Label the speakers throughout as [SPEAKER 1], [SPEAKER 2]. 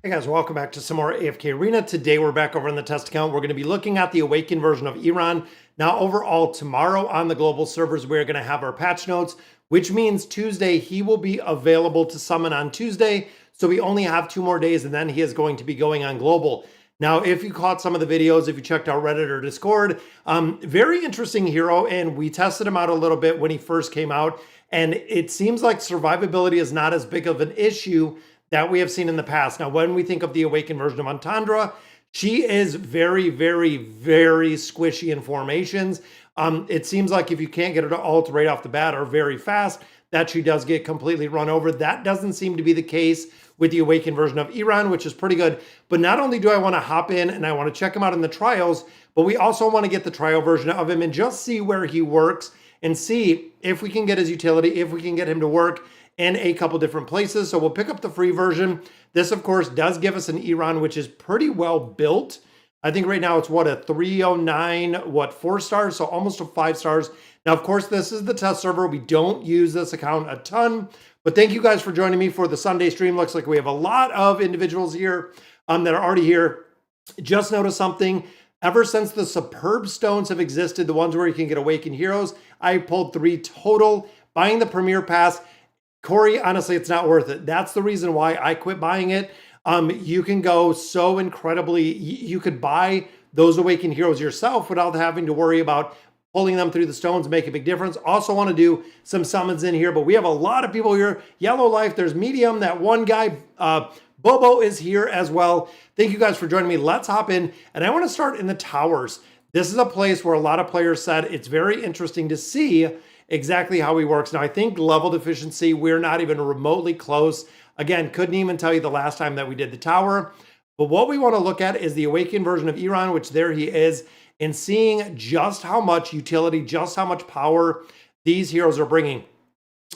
[SPEAKER 1] Hey guys, welcome back to some more AFK Arena. Today we're back over in the test account. We're going to be looking at the awakened version of Aeironn. Now overall, tomorrow on the global servers, we're going to have our patch notes, which means Tuesday he will be available to summon on Tuesday. So we only have 2 more days and then he is going to be going on global. Now, if you caught some of the videos, if you checked out Reddit or Discord, very interesting hero, and we tested him out a little bit when he first came out, and it seems like survivability is not as big of an issue that we have seen in the past. Now, when we think of the awakened version of Antandra, she is very, very, very squishy in formations. It seems like if you can't get her to ult right off the bat or very fast, that she does get completely run over. That doesn't seem to be the case with the awakened version of Aeironn, which is pretty good. But not only do I want to hop in and I want to check him out in the trials, but we also want to get the trial version of him and just see where he works and see if we can get his utility, if we can get him to work in a couple different places. So we'll pick up the free version. This, of course, does give us an Aeironn, which is pretty well built. I think right now it's what, a 309, 4 stars? So almost a 5 stars. Now, of course, this is the test server. We don't use this account a ton, but thank you guys for joining me for the Sunday stream. Looks like we have a lot of individuals here that are already here. Just noticed something. Ever since the superb stones have existed, the ones where you can get awakened heroes, I pulled 3 total. Buying the Premier Pass, Corey, honestly, it's not worth it. That's the reason why I quit buying it. You can go so incredibly, you could buy those awakened heroes yourself without having to worry about pulling them through the stones, make a big difference. Also want to do some summons in here, but we have a lot of people here. Yellow Life, there's Medium, that one guy, Bobo is here as well. Thank you guys for joining me. Let's hop in, and I want to start in the towers. This is a place where a lot of players said it's very interesting to see exactly how he works. Now, I think level deficiency, we're not even remotely close. Again, couldn't even tell you the last time that we did the tower. But what we want to look at is the awakened version of Aeironn, which there he is, and seeing just how much utility, just how much power these heroes are bringing.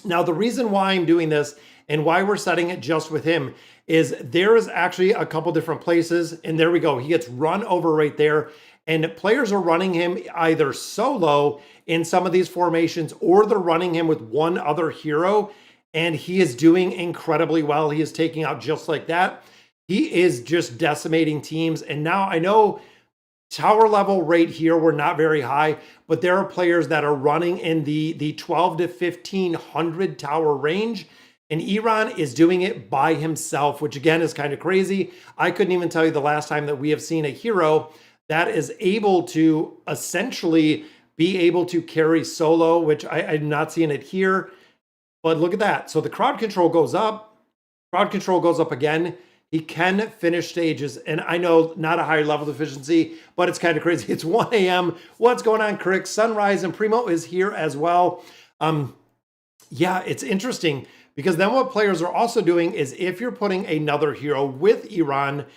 [SPEAKER 1] Now, the reason why I'm doing this and why we're setting it just with him is there is actually a couple different places, and there we go. He gets run over right there. And players are running him either solo in some of these formations, or they're running him with one other hero, and he is doing incredibly well. He is taking out just like that. He is just decimating teams. And now I know tower level right here, we're not very high, but there are players that are running in the 12 to 1500 tower range. And Aeironn is doing it by himself, which again is kind of crazy. I couldn't even tell you the last time that we have seen a hero that is able to essentially be able to carry solo, which I'm not seeing it here. But look at that. So the crowd control goes up. Crowd control goes up again. He can finish stages. And I know not a higher level deficiency, but it's kind of crazy. It's 1 a.m. What's going on, Crick? Sunrise and Primo is here as well. Yeah, it's interesting because then what players are also doing is if you're putting another hero with Aeironn,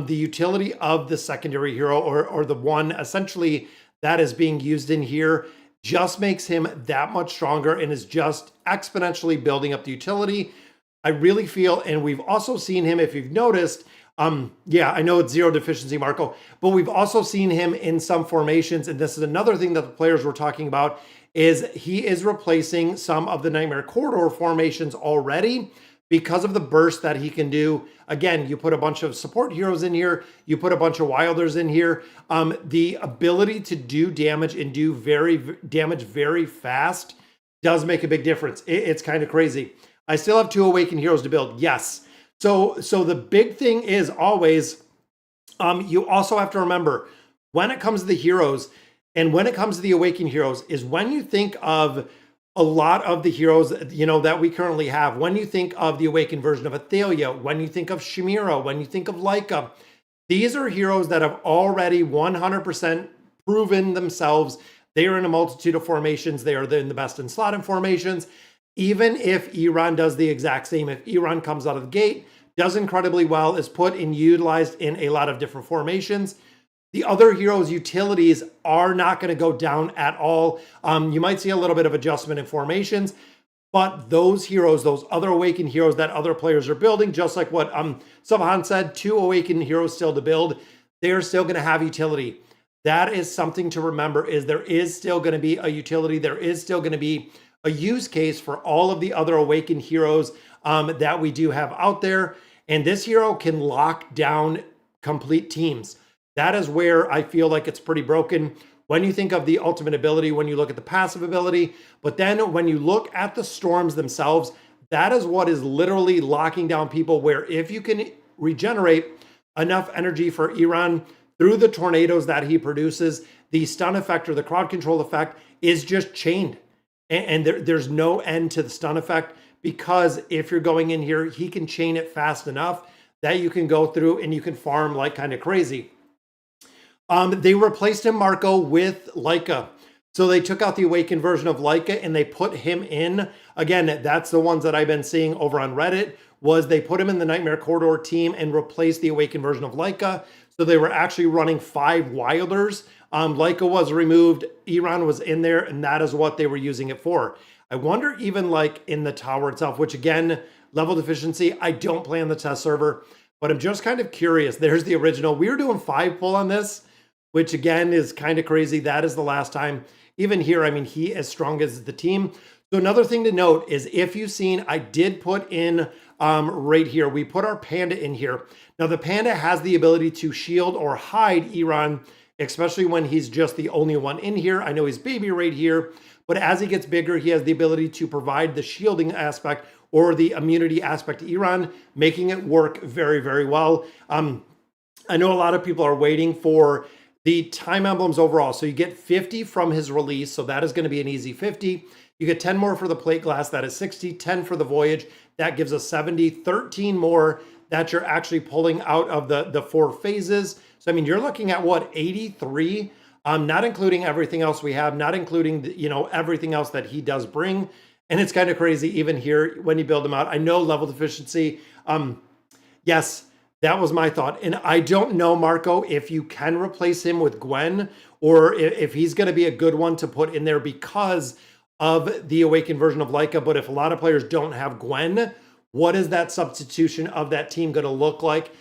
[SPEAKER 1] the utility of the secondary hero or the one essentially that is being used in here just makes him that much stronger and is just exponentially building up the utility. I really feel, and we've also seen him, if you've noticed, yeah, I know it's 0 deficiency, Marco, but we've also seen him in some formations, and this is another thing that the players were talking about, is he is replacing some of the Nightmare Corridor formations already because of the burst that he can do. Again, you put a bunch of support heroes in here, you put a bunch of wilders in here. The ability to do damage and do damage very fast does make a big difference. It's kind of crazy. I still have 2 awakened heroes to build, yes. So the big thing is always, you also have to remember, when it comes to the heroes, and when it comes to the awakened heroes, is when you think of a lot of the heroes, you know, that we currently have. When you think of the awakened version of Athelia, when you think of Shimira, when you think of Laika, these are heroes that have already 100% proven themselves. They are in a multitude of formations. They are in the best in slot in formations. Even if Aeironn does the exact same, if Aeironn comes out of the gate, does incredibly well, is put and utilized in a lot of different formations, the other heroes' utilities are not going to go down at all. You might see a little bit of adjustment in formations, but those heroes, those other awakened heroes that other players are building, just like what Savahan said, 2 awakened heroes still to build, they're still going to have utility. That is something to remember, is there is still going to be a utility. There is still going to be a use case for all of the other awakened heroes that we do have out there. And this hero can lock down complete teams. That is where I feel like it's pretty broken when you think of the ultimate ability, when you look at the passive ability. But then when you look at the storms themselves, that is what is literally locking down people, where if you can regenerate enough energy for Aeironn through the tornadoes that he produces, the stun effect or the crowd control effect is just chained. And there's no end to the stun effect, because if you're going in here, he can chain it fast enough that you can go through and you can farm like kind of crazy. They replaced him, Marco, with Leica. So they took out the awakened version of Leica and they put him in. Again, that's the ones that I've been seeing over on Reddit, was they put him in the Nightmare Corridor team and replaced the awakened version of Leica. So they were actually running 5 Wilders. Leica was removed, Aeironn was in there, and that is what they were using it for. I wonder even like in the tower itself, which again, level deficiency, I don't play on the test server, but I'm just kind of curious. There's the original. We were doing 5 pull on this, which again is kind of crazy. That is the last time. Even here, I mean, he as strong as the team. So another thing to note is, if you've seen, I did put in right here, we put our panda in here. Now the panda has the ability to shield or hide Aeironn, especially when he's just the only one in here. I know he's baby right here, but as he gets bigger, he has the ability to provide the shielding aspect or the immunity aspect to Aeironn, making it work very, very well. I know a lot of people are waiting for the time emblems overall. So you get 50 from his release. So that is going to be an easy 50. You get 10 more for the plate glass. That is 60. 10 for the voyage. That gives us 70. 13 more that you're actually pulling out of the 4 phases. So, I mean, you're looking at what, 83? Not including everything else we have, not including, everything else that he does bring. And it's kind of crazy even here when you build them out. I know level deficiency. Yes, that was my thought. And I don't know, Marco, if you can replace him with Gwen, or if he's going to be a good one to put in there because of the awakened version of Leica. But if a lot of players don't have Gwen, what is that substitution of that team going to look like?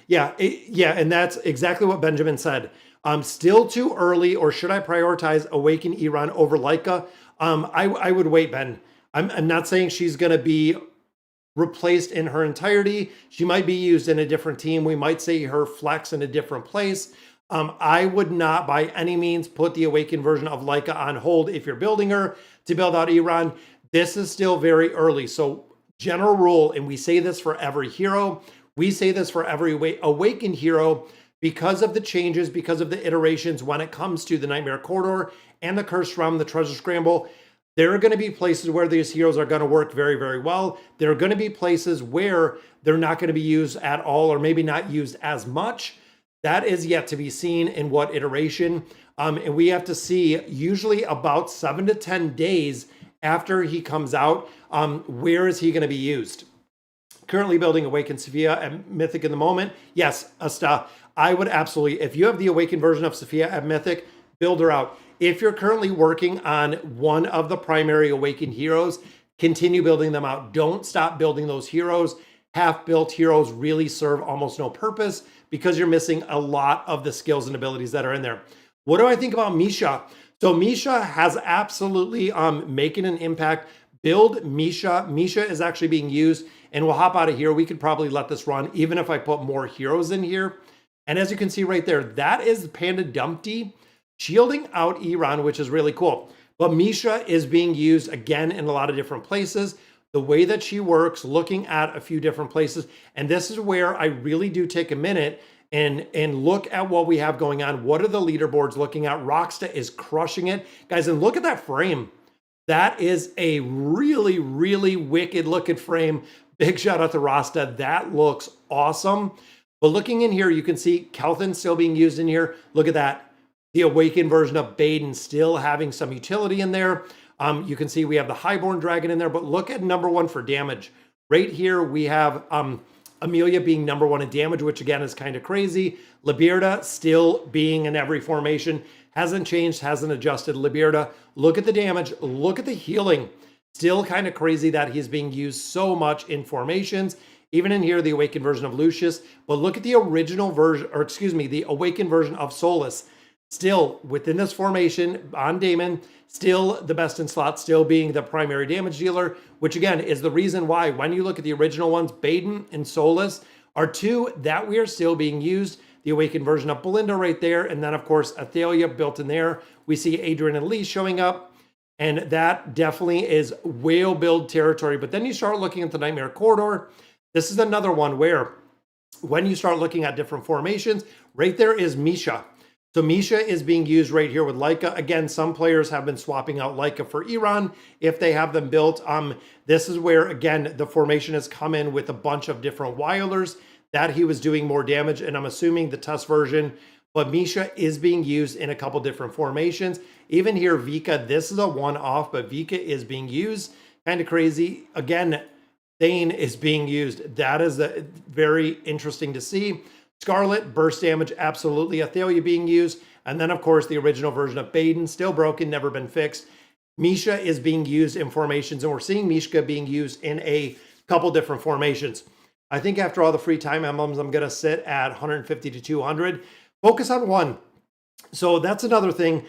[SPEAKER 1] Yeah, and that's exactly what Benjamin said. Still too early, or should I prioritize Awaken Aeironn over Leica? I would wait, Ben. I'm not saying she's going to be replaced in her entirety. She might be used in a different team. We might see her flex in a different place. I would not by any means put the awakened version of Leica on hold if you're building her to build out Aeironn. This is still very early. So general rule, and we say this for every hero, we say this for every awakened hero, because of the changes, because of the iterations when it comes to the Nightmare Corridor and the Cursed Realm, the Treasure Scramble, there are going to be places where these heroes are going to work very, very well. There are going to be places where they're not going to be used at all, or maybe not used as much. That is yet to be seen in what iteration. And we have to see usually about 7 to 10 days after he comes out, where is he going to be used? Currently building Awakened Sophia at Mythic in the moment. Yes, Asta, I would absolutely, if you have the Awakened version of Sophia at Mythic, build her out. If you're currently working on one of the primary Awakened heroes, continue building them out. Don't stop building those heroes. Half-built heroes really serve almost no purpose because you're missing a lot of the skills and abilities that are in there. What do I think about Misha? So Misha has absolutely making an impact. Build Misha. Misha is actually being used, and we'll hop out of here. We could probably let this run even if I put more heroes in here. And as you can see right there, that is Panda Dumpty shielding out Aeironn, which is really cool. But Misha is being used again in a lot of different places. The way that she works, looking at a few different places. And this is where I really do take a minute and look at what we have going on. What are the leaderboards looking at? Rocksta is crushing it. Guys, and look at that frame. That is a really, really wicked looking frame. Big shout out to Rasta. That looks awesome. But looking in here, you can see Kelthin still being used in here. Look at that. The awakened version of Baden still having some utility in there. You can see we have the Highborn Dragon in there, but look at number 1 for damage. Right here, we have Amelia being number 1 in damage, which again is kind of crazy. Libierda still being in every formation. Hasn't changed, hasn't adjusted. Libierda, look at the damage, look at the healing. Still kind of crazy that he's being used so much in formations. Even in here, the awakened version of Lucius. But look at the original version, or excuse me, the awakened version of Solus. Still within this formation on Damon, still the best in slot, still being the primary damage dealer, which again is the reason why when you look at the original ones, Baden and Solus are two that we are still being used. The awakened version of Belinda right there, and then of course Athalia built in there. We see Aeironn and Lee showing up, and that definitely is whale build territory. But then you start looking at the Nightmare Corridor. This is another one where when you start looking at different formations, right there is Misha. So Misha is being used right here with Leica. Again, some players have been swapping out Leica for Aeironn if they have them built. This is where, again, the formation has come in with a bunch of different Wilders that he was doing more damage, and I'm assuming the test version, but Misha is being used in a couple different formations. Even here, Vika, this is a one-off, but Vika is being used. Kind of crazy. Again, Thane is being used. That is very interesting to see. Scarlet, burst damage, absolutely. Athalia being used. And then, of course, the original version of Baden, still broken, never been fixed. Misha is being used in formations, and we're seeing Mishka being used in a couple different formations. I think after all the free time emblems, I'm going to sit at 150 to 200. Focus on one. So that's another thing.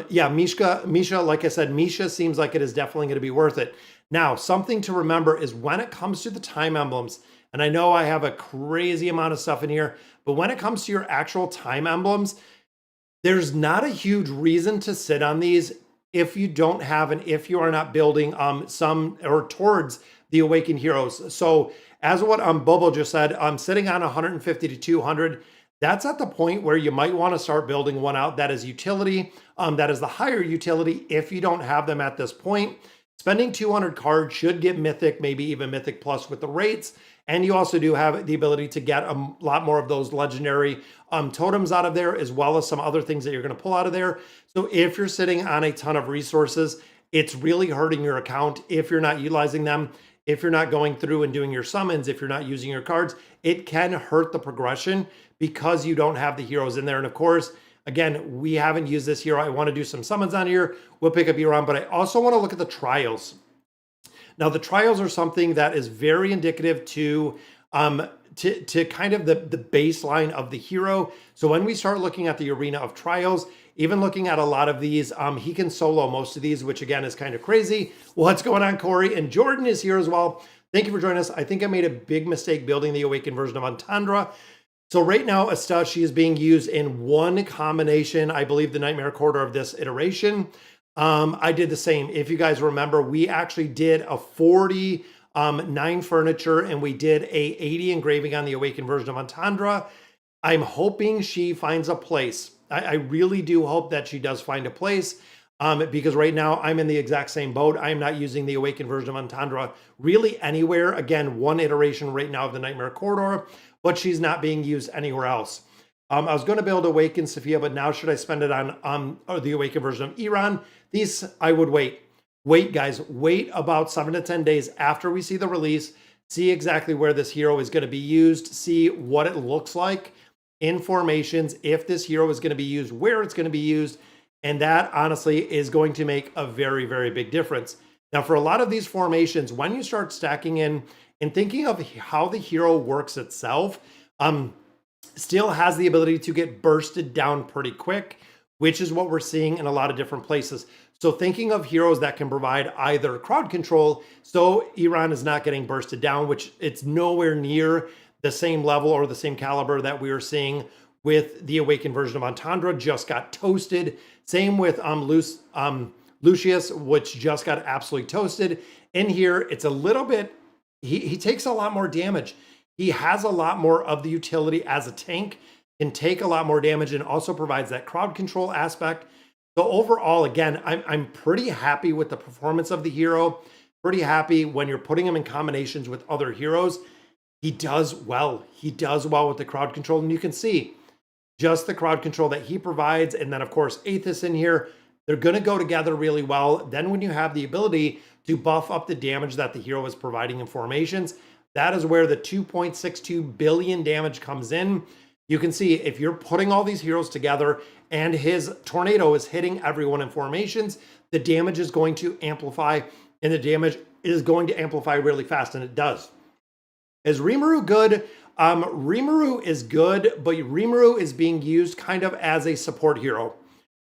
[SPEAKER 1] Yeah, Misha, like I said, Misha seems like it is definitely going to be worth it. Now, something to remember is when it comes to the time emblems, and I know I have a crazy amount of stuff in here, but when it comes to your actual time emblems, there's not a huge reason to sit on these if you don't have and if you are not building some or towards the Awakened Heroes. So as what Bobo just said, I'm sitting on 150 to 200. That's at the point where you might want to start building one out that is utility, that is the higher utility if you don't have them at this point. Spending 200 cards should get Mythic, maybe even Mythic Plus with the rates. And you also do have the ability to get a lot more of those legendary totems out of there, as well as some other things that you're going to pull out of there. So if you're sitting on a ton of resources, it's really hurting your account if you're not utilizing them. If you're not going through and doing your summons, if you're not using your cards, it can hurt the progression because you don't have the heroes in there. And of course, again, we haven't used this hero. I want to do some summons on here. We'll pick up Aeironn, but I also want to look at the trials. Now, the trials are something that is very indicative to kind of the baseline of the hero. So when we start looking at the arena of trials, even looking at a lot of these, he can solo most of these, which again is kind of crazy. What's going on, Corey? And Jordan is here as well. Thank you for joining us. I think I made a big mistake building the Awakened version of Antandra. So right now, Astashi is being used in one combination, I believe the Nightmare Corridor of this iteration. I did the same. If you guys remember, we actually did a 40 9 furniture, and we did a 80 engraving on the Awakened version of Antandra. I'm hoping she finds a place. I really do hope that she does find a place, because right now I'm in the exact same boat. I am not using the Awakened version of Antandra really anywhere. Again, one iteration right now of the Nightmare Corridor, but she's not being used anywhere else. I was going to build Awakened Sophia, but now should I spend it on the Awakened version of Aeironn? These, I would wait. Wait, guys. Wait about 7 to 10 days after we see the release. See exactly where this hero is going to be used. See what it looks like in formations, if this hero is going to be used, where it's going to be used. And that, honestly, is going to make a very, very big difference. Now, for a lot of these formations, when you start stacking in and thinking of how the hero works itself, still has the ability to get bursted down pretty quick, which is what we're seeing in a lot of different places. So thinking of heroes that can provide either crowd control, so Aeironn is not getting bursted down, which it's nowhere near the same level or the same caliber that we were seeing with the Awakened version of Antandra, just got toasted. Same with Lucius, which just got absolutely toasted. In here, it's a little bit, he takes a lot more damage. He has a lot more of the utility as a tank, can take a lot more damage, and also provides that crowd control aspect. So overall, again, I'm pretty happy with the performance of the hero. Pretty happy when you're putting him in combinations with other heroes. He does well. He does well with the crowd control, and you can see just the crowd control that he provides. And then, of course, Aethys in here, they're going to go together really well. Then when you have the ability to buff up the damage that the hero is providing in formations, that is where the 2.62 billion damage comes in. You can see if you're putting all these heroes together and his tornado is hitting everyone in formations, the damage is going to amplify, and the damage is going to amplify really fast, and it does. Is Rimuru good? Rimuru is good, but Rimuru is being used kind of as a support hero.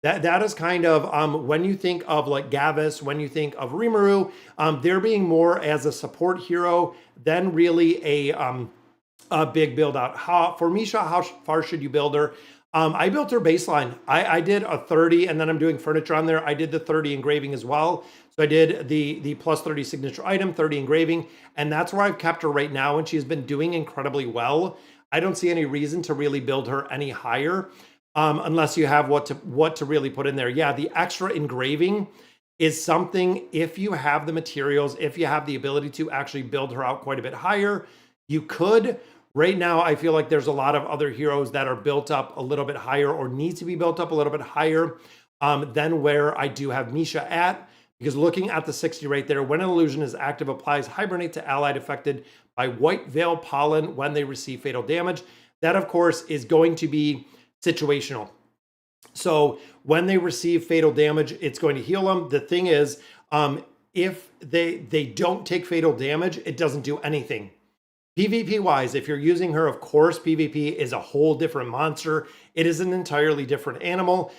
[SPEAKER 1] That is kind of when you think of like Gavis, when you think of Rimuru, they're being more as a support hero than really a big build out. For Misha, how far should you build her? I built her baseline. I did a 30, and then I'm doing furniture on there. I did the 30 engraving as well. So I did the plus 30 signature item, 30 engraving, and that's where I've kept her right now, and she's been doing incredibly well. I don't see any reason to really build her any higher, unless you have what to really put in there. Yeah, the extra engraving is something, if you have the materials, if you have the ability to actually build her out quite a bit higher, you could. Right now, I feel like there's a lot of other heroes that are built up a little bit higher or need to be built up a little bit higher than where I do have Misha at. Because looking at the 60 right there, when an illusion is active, applies Hibernate to allied affected by White Veil Pollen when they receive fatal damage. That, of course, is going to be situational. So when they receive fatal damage, it's going to heal them. The thing is, if they don't take fatal damage, it doesn't do anything. PvP wise, if you're using her, of course, PvP is a whole different monster. It is an entirely different animal.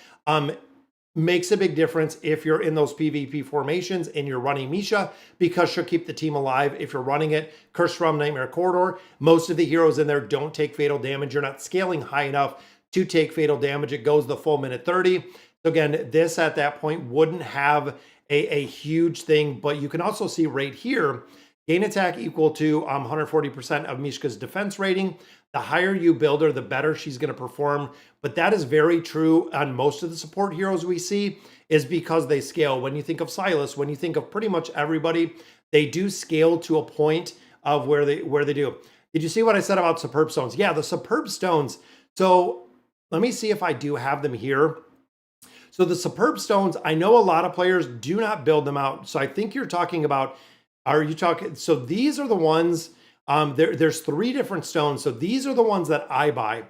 [SPEAKER 1] Makes a big difference if you're in those PvP formations and you're running Misha, because she'll keep the team alive. If you're running it, Curse from Nightmare Corridor, most of the heroes in there don't take fatal damage. You're not scaling high enough to take fatal damage. It goes the full minute 30. So again, this at that point wouldn't have a huge thing, but you can also see right here, gain attack equal to 140% of Mishka's defense rating. The higher you build her, the better she's going to perform. But that is very true on most of the support heroes we see, is because they scale. When you think of Silas, when you think of pretty much everybody, they do scale to a point of where they do. Did you see what I said about superb stones? Yeah, the superb stones. So let me see if I do have them here. So the superb stones, I know a lot of players do not build them out. So I think you're talking about, are you talking, so these are the ones, there's 3 different stones. So these are the ones that I buy.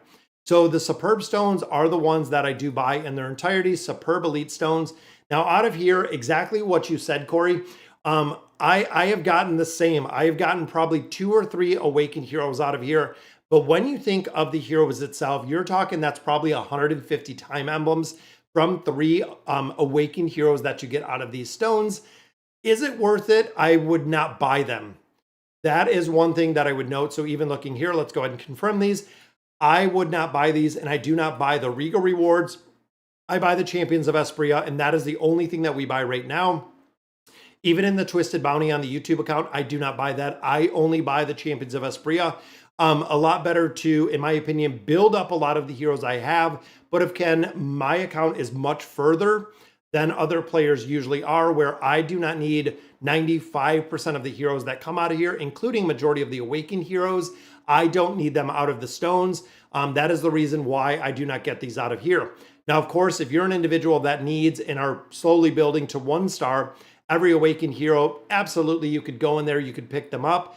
[SPEAKER 1] So the superb stones are the ones that I do buy in their entirety, superb elite stones. Now out of here, exactly what you said, Corey, I have gotten the same. I have gotten probably 2 or 3 awakened heroes out of here. But when you think of the heroes itself, you're talking that's probably 150 time emblems from 3 awakened heroes that you get out of these stones. Is it worth it? I would not buy them. That is one thing that I would note. So even looking here, let's go ahead and confirm these. I would not buy these, and I do not buy the Regal rewards. I buy the Champions of Espria, and that is the only thing that we buy right now. Even in the Twisted Bounty on the YouTube account, I do not buy that. I only buy the Champions of Espria. A lot better to, in my opinion, build up a lot of the heroes I have. But if Ken, my account is much further than other players usually are, where I do not need 95% of the heroes that come out of here, including majority of the awakened heroes. I don't need them out of the stones. That is the reason why I do not get these out of here. Now, of course, if you're an individual that needs and are slowly building to 1 star, every awakened hero, absolutely, you could go in there, you could pick them up.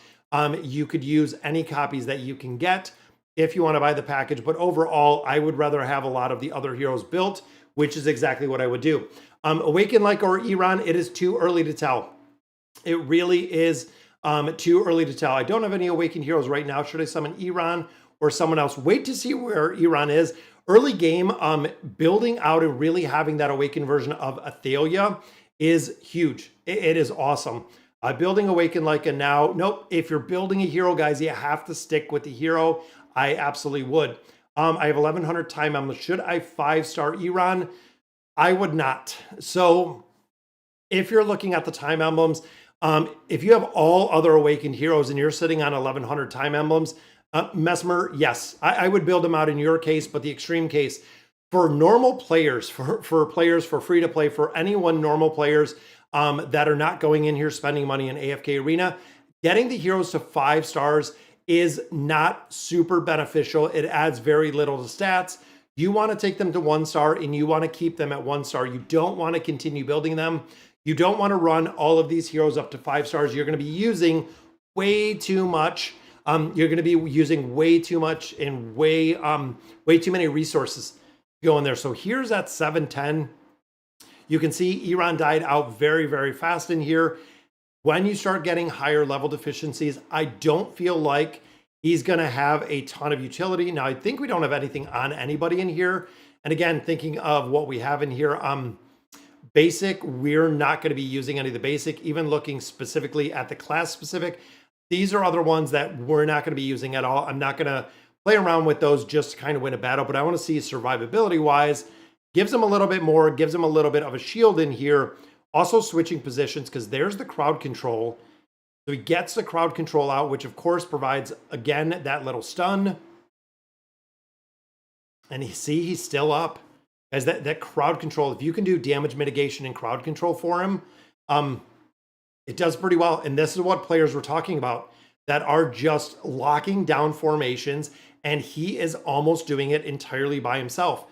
[SPEAKER 1] You could use any copies that you can get if you want to buy the package. But overall, I would rather have a lot of the other heroes built, which is exactly what I would do. Awaken Like or Aeironn, it is too early to tell. It really is too early to tell. I don't have any Awakened heroes right now. Should I summon Aeironn or someone else? Wait to see where Aeironn is. Early game, building out and really having that Awakened version of Athelia is huge. It is awesome. Building Awaken Like a now, nope. If you're building a hero, guys, you have to stick with the hero. I absolutely would. I have 1100 time emblems. Should I 5-star Aeironn? I would not. So if you're looking at the time emblems, if you have all other awakened heroes and you're sitting on 1100 time emblems, Mesmer, yes, I would build them out in your case, but the extreme case for normal players, for players, for free to play, for anyone normal players that are not going in here spending money in AFK Arena, getting the heroes to 5 stars is not super beneficial. It adds very little to stats. You want to take them to 1 star and you want to keep them at 1 star. You don't want to continue building them. You don't want to run all of these heroes up to 5 stars. You're going to be using way too much. You're going to be using way too much and way too many resources going there. So here's at 710. You can see Aeironn died out very, very fast in here. When you start getting higher level deficiencies, I don't feel like He's going to have a ton of utility. Now, I think we don't have anything on anybody in here. And again, thinking of what we have in here, basic, we're not going to be using any of the basic, even looking specifically at the class specific. These are other ones that we're not going to be using at all. I'm not going to play around with those just to kind of win a battle, but I want to see survivability wise, gives him a little bit more, gives him a little bit of a shield in here. Also switching positions, because there's the crowd control. So he gets the crowd control out, which of course provides, again, that little stun. And you see, he's still up. As that crowd control, if you can do damage mitigation and crowd control for him, it does pretty well. And this is what players were talking about that are just locking down formations. And he is almost doing it entirely by himself.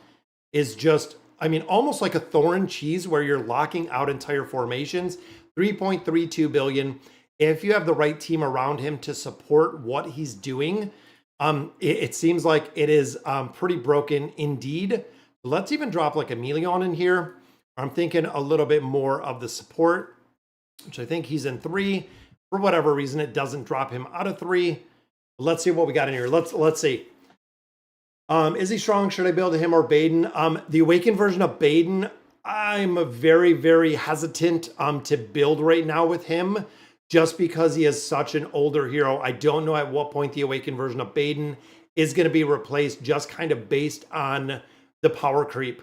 [SPEAKER 1] Is just, I mean, almost like a Thorin cheese where you're locking out entire formations. 3.32 billion. If you have the right team around him to support what he's doing, it seems like it is pretty broken indeed. Let's even drop like a Emelion in here. I'm thinking a little bit more of the support, which I think he's in 3. For whatever reason, it doesn't drop him out of 3. Let's see what we got in here. Let's see. Is he strong? Should I build him or Baden? The Awakened version of Baden, I'm very, very hesitant to build right now with him, just because he is such an older hero. I don't know at what point the Awakened version of Baden is going to be replaced, just kind of based on the power creep.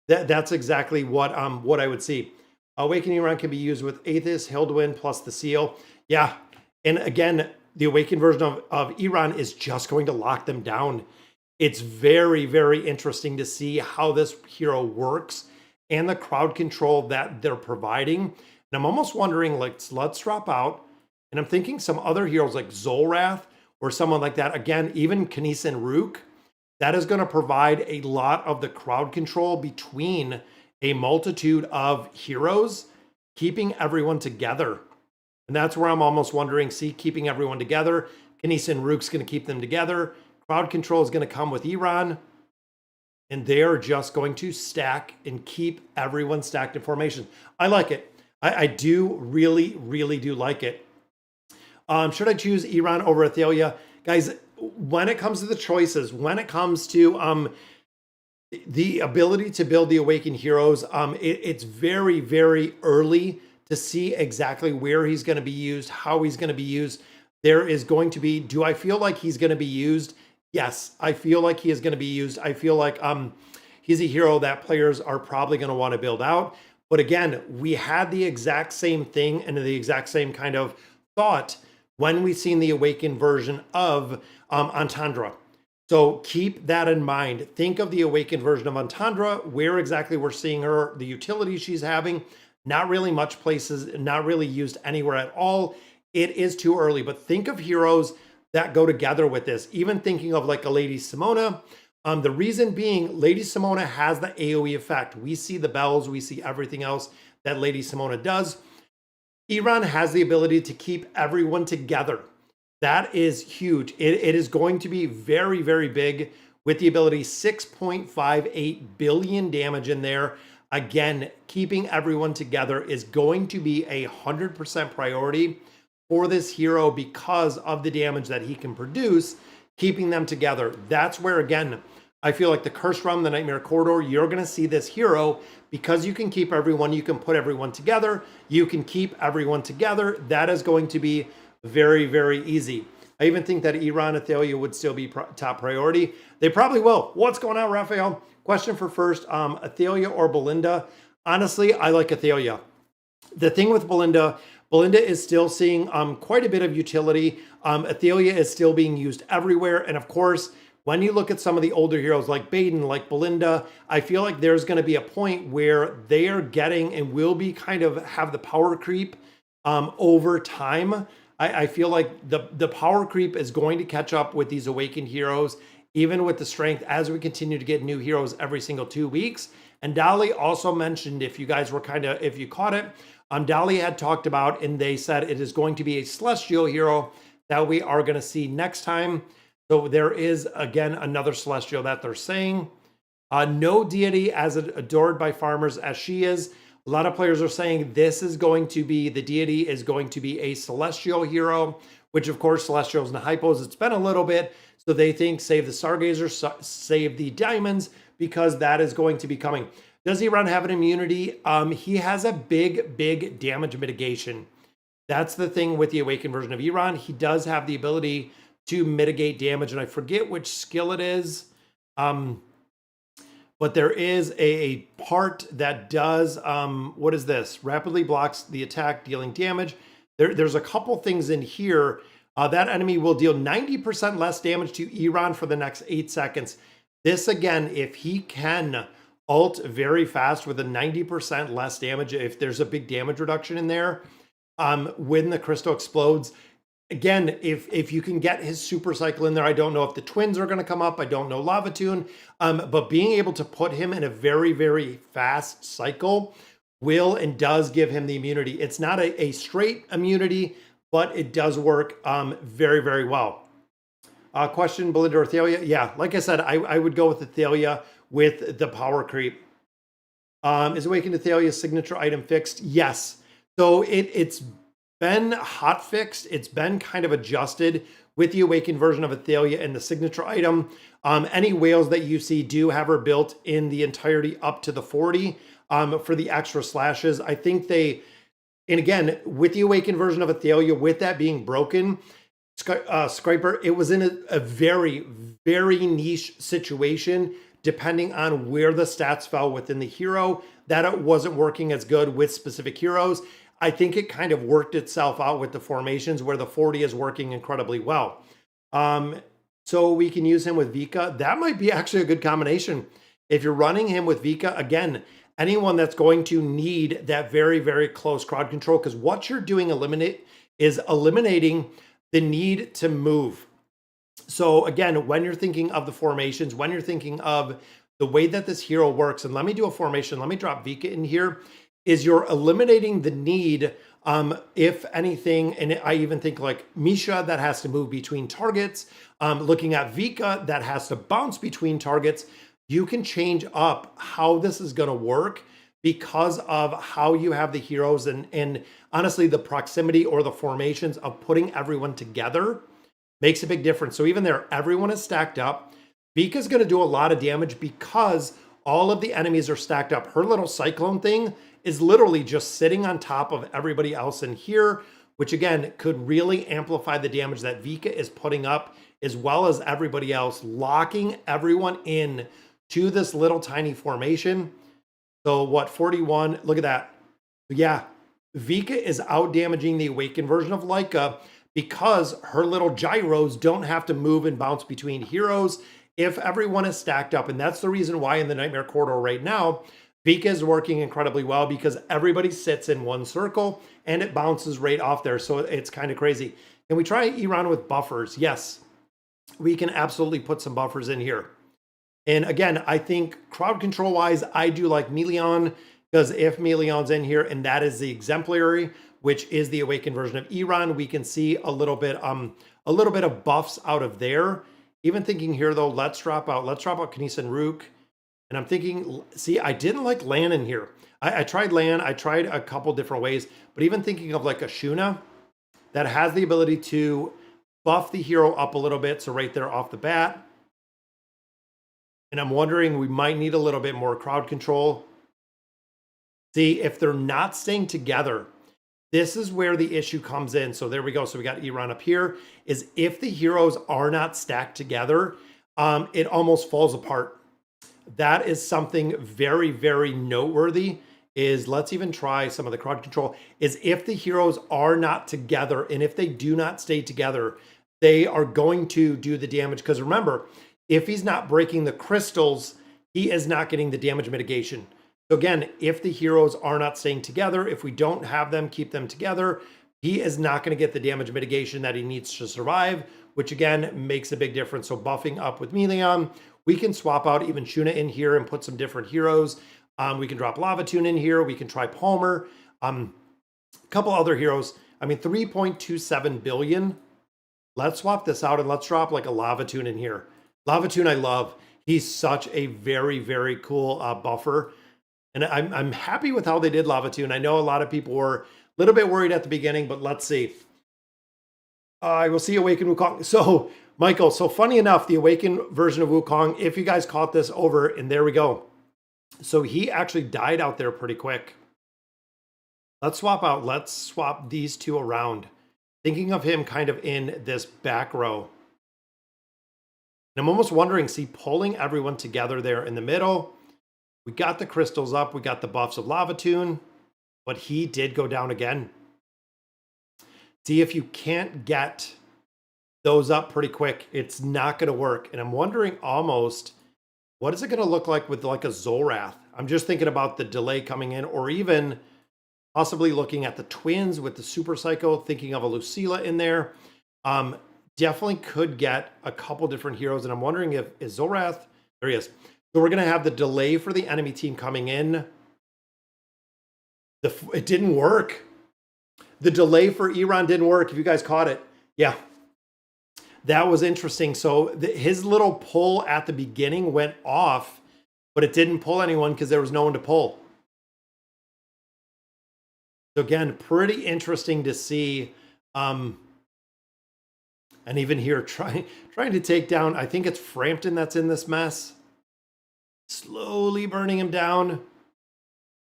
[SPEAKER 1] That's exactly what I would see. Awakening Aeironn can be used with Aethys, Hilduin, plus the seal. Yeah, and again, the Awakened version of Aeironn is just going to lock them down. It's very, very interesting to see how this hero works and the crowd control that they're providing. And I'm almost wondering, like, let's drop out. And I'm thinking some other heroes like Zolrath or someone like that. Again, even Kniss and Rook, that is going to provide a lot of the crowd control between a multitude of heroes, keeping everyone together. And that's where I'm almost wondering, see, keeping everyone together. Kniss and Rook's going to keep them together. Crowd control is going to come with Aeironn. And they're just going to stack and keep everyone stacked in formation. I like it. I do really, really do like it. Should I choose Aeironn over Athelia? Guys, when it comes to the choices, when it comes to the ability to build the Awakened heroes, it's very, very early to see exactly where he's going to be used, how he's going to be used. There is going to be, do I feel like he's going to be used? Yes, I feel like he is going to be used. I feel like he's a hero that players are probably going to want to build out. But again, we had the exact same thing and the exact same kind of thought when we've seen the Awakened version of Antandra. So keep that in mind. Think of the Awakened version of Antandra, where exactly we're seeing her, the utility she's having. Not really much places, not really used anywhere at all. It is too early, but think of heroes that go together with this. Even thinking of like a Lady Simona. The reason being, Lady Simona has the AoE effect. We see the bells, we see everything else that Lady Simona does. Aeironn has the ability to keep everyone together. That is huge. It is going to be very, very big with the ability 6.58 billion damage in there. Again, keeping everyone together is going to be 100% priority for this hero because of the damage that he can produce, keeping them together. That's where, again, I feel like the Curse Realm, the Nightmare Corridor, you're going to see this hero because you can keep everyone, you can put everyone together, you can keep everyone together. That is going to be very, very easy. I even think that Aeironn Athelia would still be top priority. They probably will. What's going on, Raphael? Question for first, Athelia or Belinda? Honestly, I like Athelia. The thing with Belinda is still seeing quite a bit of utility. Athelia is still being used everywhere. And of course, when you look at some of the older heroes like Baden, like Belinda, I feel like there's going to be a point where they are getting and will be kind of have the power creep over time. I feel like the power creep is going to catch up with these Awakened heroes, even with the strength as we continue to get new heroes every single 2 weeks. And Dolly also mentioned, if you guys were if you caught it, Dolly had talked about, and they said it is going to be a Celestial hero that we are going to see next time. So there is, again, another Celestial that they're saying. No deity as adored by farmers as she is. A lot of players are saying this is going to be, the deity is going to be a celestial hero, which of course celestials and hypos, it's been a little bit. So they think save the Stargazer, save the diamonds, because that is going to be coming. Does Aeironn have an immunity? He has a big damage mitigation. That's the thing with the awakened version of Aeironn. He does have the ability to mitigate damage, and I forget which skill it is. But there is a part that does, what is this? Rapidly blocks the attack, dealing damage. There's a couple things in here. That enemy will deal 90% less damage to Aeironn for the next 8 seconds. This, again, if he can ult very fast with a 90% less damage, if there's a big damage reduction in there, when the crystal explodes, again, if you can get his super cycle in there, I don't know if the twins are going to come up. I don't know Lava Tune, but being able to put him in a very fast cycle will and does give him the immunity. It's not a straight immunity, but it does work very well. Question, Belinda or Thalia? Yeah, like I said, I would go with the Thalia with the power creep. Is Awakened Thalia's signature item fixed? Yes. So it's been hot fixed. It's been kind of adjusted with the awakened version of Athalia and the signature item. Any whales that you see do have her built in the entirety up to the 40 for the extra slashes. I think they, and again, with the awakened version of Athalia, with that being broken, Scriper, it was in a very niche situation, depending on where the stats fell within the hero, that it wasn't working as good with specific heroes. I think it kind of worked itself out with the formations where the 40 is working incredibly well. So we can use him with Vika. That might be actually a good combination. If you're running him with Vika, again, anyone that's going to need that very close crowd control, because what you're doing is eliminating the need to move. So again, when you're thinking of the formations, when you're thinking of the way that this hero works, and let me do a formation, let me drop Vika in here, is you're eliminating the need, if anything, and I even think like Misha that has to move between targets, looking at Vika that has to bounce between targets. You can change up how this is going to work because of how you have the heroes and honestly the proximity or the formations of putting everyone together makes a big difference. So even there, everyone is stacked up. Vika's going to do a lot of damage because all of the enemies are stacked up. Her little cyclone thing is literally just sitting on top of everybody else in here, which again could really amplify the damage that Vika is putting up, as well as everybody else, locking everyone in to this little tiny formation. So what, 41? Look at that. Yeah, Vika is out damaging the awakened version of Leica because her little gyros don't have to move and bounce between heroes if everyone is stacked up. And that's the reason why in the Nightmare Corridor right now, Vika is working incredibly well because everybody sits in one circle and it bounces right off there. So it's kind of crazy. Can we try Aeironn with buffers? Yes, we can absolutely put some buffers in here. And again, I think crowd control wise, I do like Meleon, because if Meleon's in here and that is the exemplary, which is the awakened version of Aeironn, we can see a little bit of buffs out of there. Even thinking here though, let's drop out Knis and Rook. And I'm thinking, see, I didn't like Lan in here. I tried Lan, I tried a couple different ways, but even thinking of like a Shuna that has the ability to buff the hero up a little bit. So right there off the bat. And I'm wondering, we might need a little bit more crowd control. See, if they're not staying together, this is where the issue comes in. So there we go. So we got Aeironn up here, is if the heroes are not stacked together, it almost falls apart. That is something very noteworthy. Is let's even try some of the crowd control, is if the heroes are not together, and if they do not stay together, they are going to do the damage. Because remember, if he's not breaking the crystals, he is not getting the damage mitigation. So again, if the heroes are not staying together, if we don't have them keep them together, he is not going to get the damage mitigation that he needs to survive, which again makes a big difference. So buffing up with Meleon, we can swap out even Shuna in here and put some different heroes. We can drop Lava Tune in here. We can try Palmer. A couple other heroes. I mean, 3.27 billion. Let's swap this out and let's drop like a Lava Tune in here. Lava Tune I love. He's such a very cool buffer. And I'm happy with how they did Lavatune. I know a lot of people were a little bit worried at the beginning, but let's see. I will see Awaken Wukong. So, Michael, so funny enough, the Awaken version of Wukong, if you guys caught this over, and there we go. So he actually died out there pretty quick. Let's swap these two around. Thinking of him kind of in this back row. And I'm almost wondering, see, pulling everyone together there in the middle. We got the crystals up. We got the buffs of Lavatune. But he did go down again. See, if you can't get those up pretty quick, it's not going to work. And I'm wondering almost, what is it going to look like with like a Zolrath? I'm just thinking about the delay coming in, or even possibly looking at the twins with the Super Psycho, thinking of a Lucilla in there. Definitely could get a couple different heroes. And I'm wondering if is Zolrath, there he is. So we're going to have the delay for the enemy team coming in. It didn't work. The delay for Aeironn didn't work. If you guys caught it. Yeah. That was interesting. So his little pull at the beginning went off, but it didn't pull anyone because there was no one to pull. So again, pretty interesting to see. And even here, trying to take down, I think it's Frampton that's in this mess. Slowly burning him down.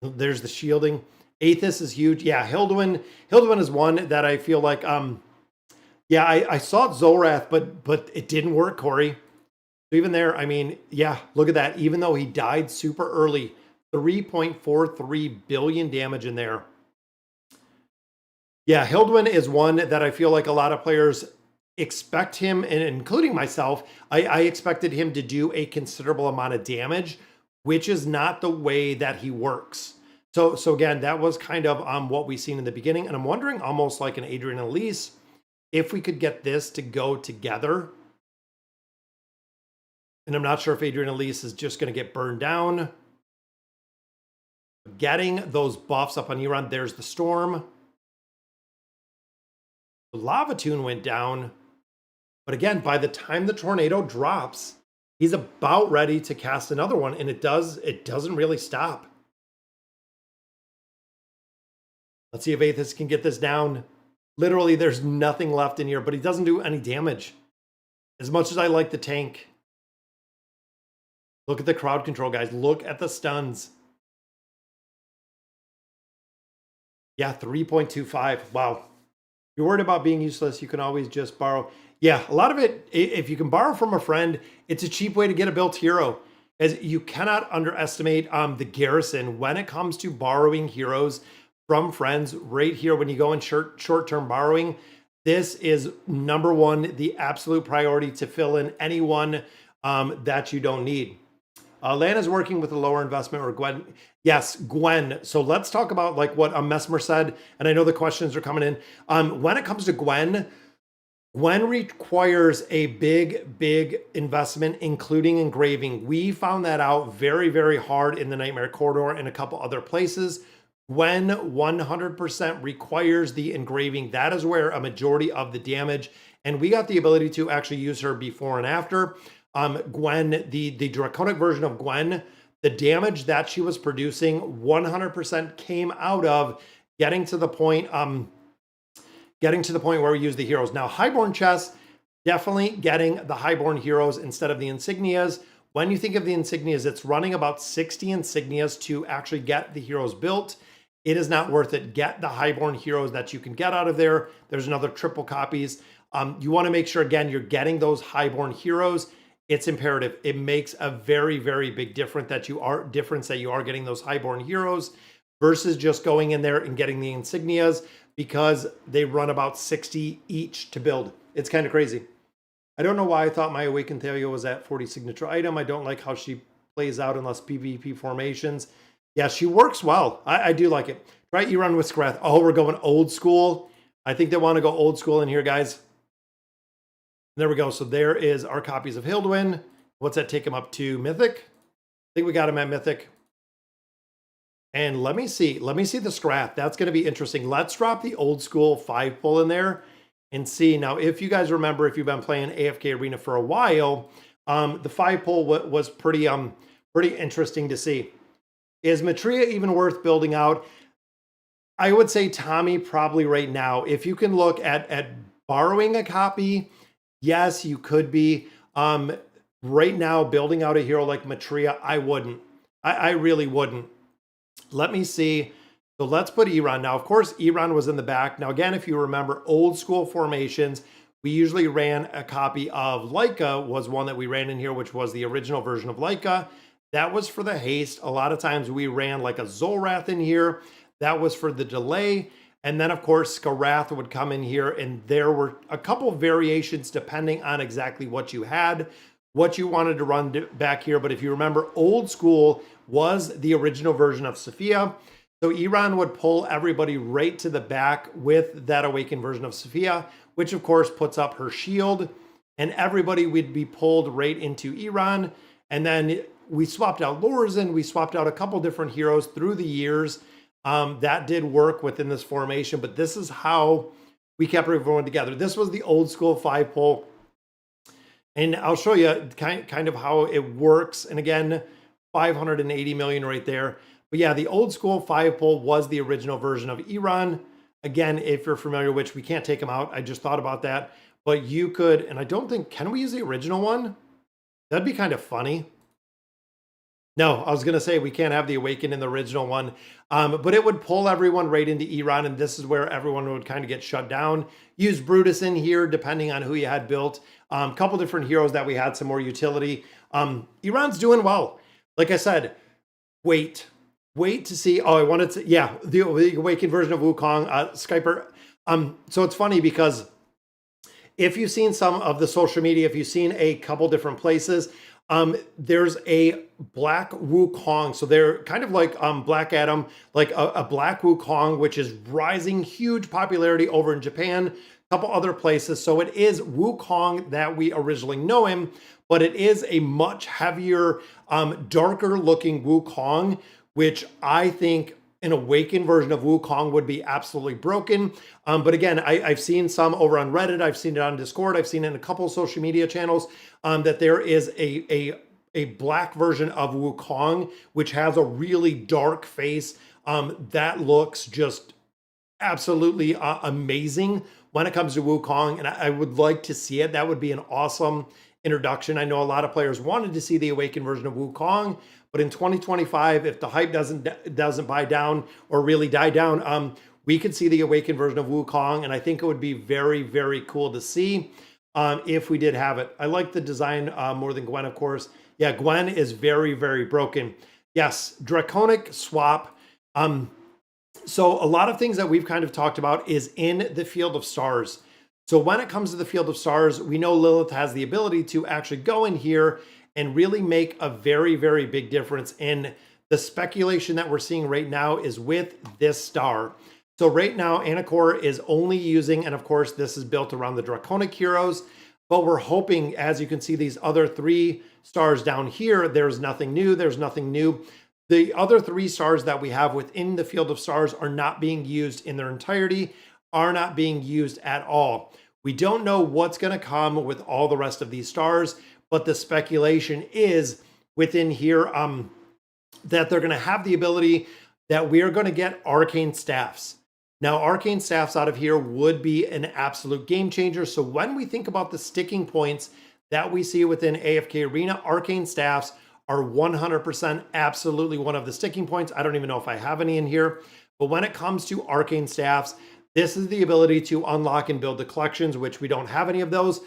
[SPEAKER 1] There's the shielding. Aethys is huge. Yeah, Hilduin is one that I feel like, yeah, I saw Zolrath, but it didn't work, Corey. So even there, I mean, yeah, look at that. Even though he died super early, 3.43 billion damage in there. Yeah, Hilduin is one that I feel like a lot of players expect him, and including myself, I expected him to do a considerable amount of damage, which is not the way that he works. So again, that was kind of what we seen in the beginning, and I'm wondering almost like an Adrian Elise, if we could get this to go together. And I'm not sure if Adrian Elise is just going to get burned down. Getting those buffs up on Aeironn, there's the storm. The Lavatune went down. But again, by the time the tornado drops, he's about ready to cast another one, and it doesn't really stop. Let's see if Aethys can get this down. Literally, there's nothing left in here, but he doesn't do any damage. As much as I like the tank. Look at the crowd control, guys. Look at the stuns. Yeah, 3.25. Wow. If you're worried about being useless, you can always just borrow. Yeah, a lot of it, if you can borrow from a friend, it's a cheap way to get a built hero. As you cannot underestimate the garrison when it comes to borrowing heroes from friends. Right here, when you go in short-term borrowing, this is number one, the absolute priority to fill in anyone that you don't need. Lana's working with a lower investment, or Gwen. Yes, Gwen. So let's talk about like what Mesmer said, and I know the questions are coming in. When it comes to Gwen requires a big investment, including engraving. We found that out very, very hard in the Nightmare Corridor and a couple other places. Gwen 100% requires the engraving. That is where a majority of the damage, and we got the ability to actually use her before and after. Gwen, the draconic version of Gwen, the damage that she was producing 100% came out of getting to the point where we use the heroes. Now, Highborn chests, definitely getting the Highborn heroes instead of the insignias. When you think of the insignias, it's running about 60 insignias to actually get the heroes built. It is not worth it. Get the Highborn heroes that you can get out of there. There's another triple copies. You want to make sure, again, you're getting those Highborn heroes. It's imperative. It makes a very, very big difference that you are getting those Highborn heroes versus just going in there and getting the insignias, because they run about 60 each to build. It's kind of crazy. I don't know why I thought my Awakened Thalia was at 40 signature item. I don't like how she plays out unless PvP formations. Yeah, she works well. I do like it. Try Aeironn with Skrath. Oh, we're going old school. I think they want to go old school in here, guys. There we go. So there is our copies of Hilduin. What's that take him up to? Mythic? I think we got him at Mythic. And let me see the Skrath. That's going to be interesting. Let's drop the old school 5-pull in there and see. Now, if you guys remember, if you've been playing AFK Arena for a while, the 5-pull was pretty interesting to see. Is Matria even worth building out? I would say Tommy probably right now. If you can look at borrowing a copy, yes, you could be. Right now, building out a hero like Matria, I wouldn't. I really wouldn't. Let me see. So let's put Aeironn. Now, of course, Aeironn was in the back. Now, again, if you remember old school formations, we usually ran a copy of Leica, was one that we ran in here, which was the original version of Leica. That was for the haste. A lot of times we ran like a Zolrath in here. That was for the delay. And then, of course, Skarath would come in here, and there were a couple variations depending on exactly what you had, what you wanted to run back here. But if you remember, old school was the original version of Sophia. So Aeironn would pull everybody right to the back with that awakened version of Sophia, which of course puts up her shield, and everybody would be pulled right into Aeironn. And then we swapped out Lorzen, we swapped out a couple different heroes through the years. That did work within this formation, but this is how we kept everyone together. This was the old school 5-pull. And I'll show you kind of how it works. And again, 580 million right there. But yeah, the old school 5-pull was the original version of Aeironn. Again, if you're familiar, which we can't take them out. I just thought about that. But you could, and I don't think, can we use the original one? That'd be kind of funny. No, I was going to say we can't have the Awaken in the original one, but it would pull everyone right into Aeironn, and this is where everyone would kind of get shut down. Use Brutus in here, depending on who you had built. A couple different heroes that we had some more utility. Aeironn's doing well. Like I said, wait to see. Oh, I wanted to, yeah, the Awakened version of Wukong, Skyper. So it's funny because if you've seen some of the social media, if you've seen a couple different places, there's a Black Wukong. So they're kind of like Black Adam, like a Black Wukong, which is rising huge popularity over in Japan, a couple other places. So it is Wukong that we originally know him, but it is a much heavier, darker looking Wukong, which I think an awakened version of Wukong would be absolutely broken. But again, I've seen some over on Reddit. I've seen it on Discord. I've seen it in a couple of social media channels that there is a black version of Wukong, which has a really dark face that looks just absolutely amazing when it comes to Wukong. And I would like to see it. That would be an awesome introduction. I know a lot of players wanted to see the awakened version of Wukong, but in 2025, if the hype doesn't buy down or really die down, we could see the awakened version of Wukong, and I think it would be very, very cool to see if we did have it. I like the design more than Gwen, of course. Yeah, Gwen is very, very broken. Yes, Draconic swap. So a lot of things that we've kind of talked about is in the Field of Stars. So when it comes to the Field of Stars, we know Lilith has the ability to actually go in here and really make a very, very big difference. And the speculation that we're seeing right now is with this star. So right now, Anacor is only using, and of course, this is built around the Draconic heroes, but we're hoping, as you can see, these other 3 stars down here, there's nothing new, there's nothing new. The other 3 stars that we have within the Field of Stars are not being used in their entirety, are not being used at all. We don't know what's going to come with all the rest of these stars, but the speculation is within here that they're going to have the ability that we are going to get arcane staffs. Now, arcane staffs out of here would be an absolute game changer. So when we think about the sticking points that we see within AFK Arena, arcane staffs are 100% absolutely one of the sticking points. I don't even know if I have any in here, but when it comes to arcane staffs, this is the ability to unlock and build the collections, which we don't have any of those.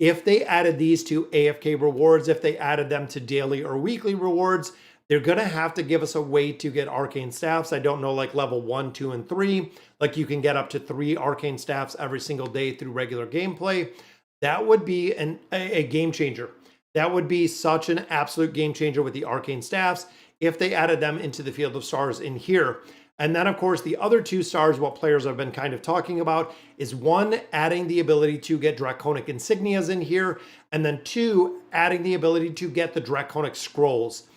[SPEAKER 1] If they added these to AFK rewards, if they added them to daily or weekly rewards, they're going to have to give us a way to get arcane staffs. I don't know, like level 1, 2, and 3. Like you can get up to 3 arcane staffs every single day through regular gameplay. That would be a game changer. That would be such an absolute game changer with the arcane staffs if they added them into the Field of Stars in here. And then, of course, the other 2 stars, what players have been kind of talking about, is 1, adding the ability to get Draconic Insignias in here, and then 2, adding the ability to get the Draconic Scrolls.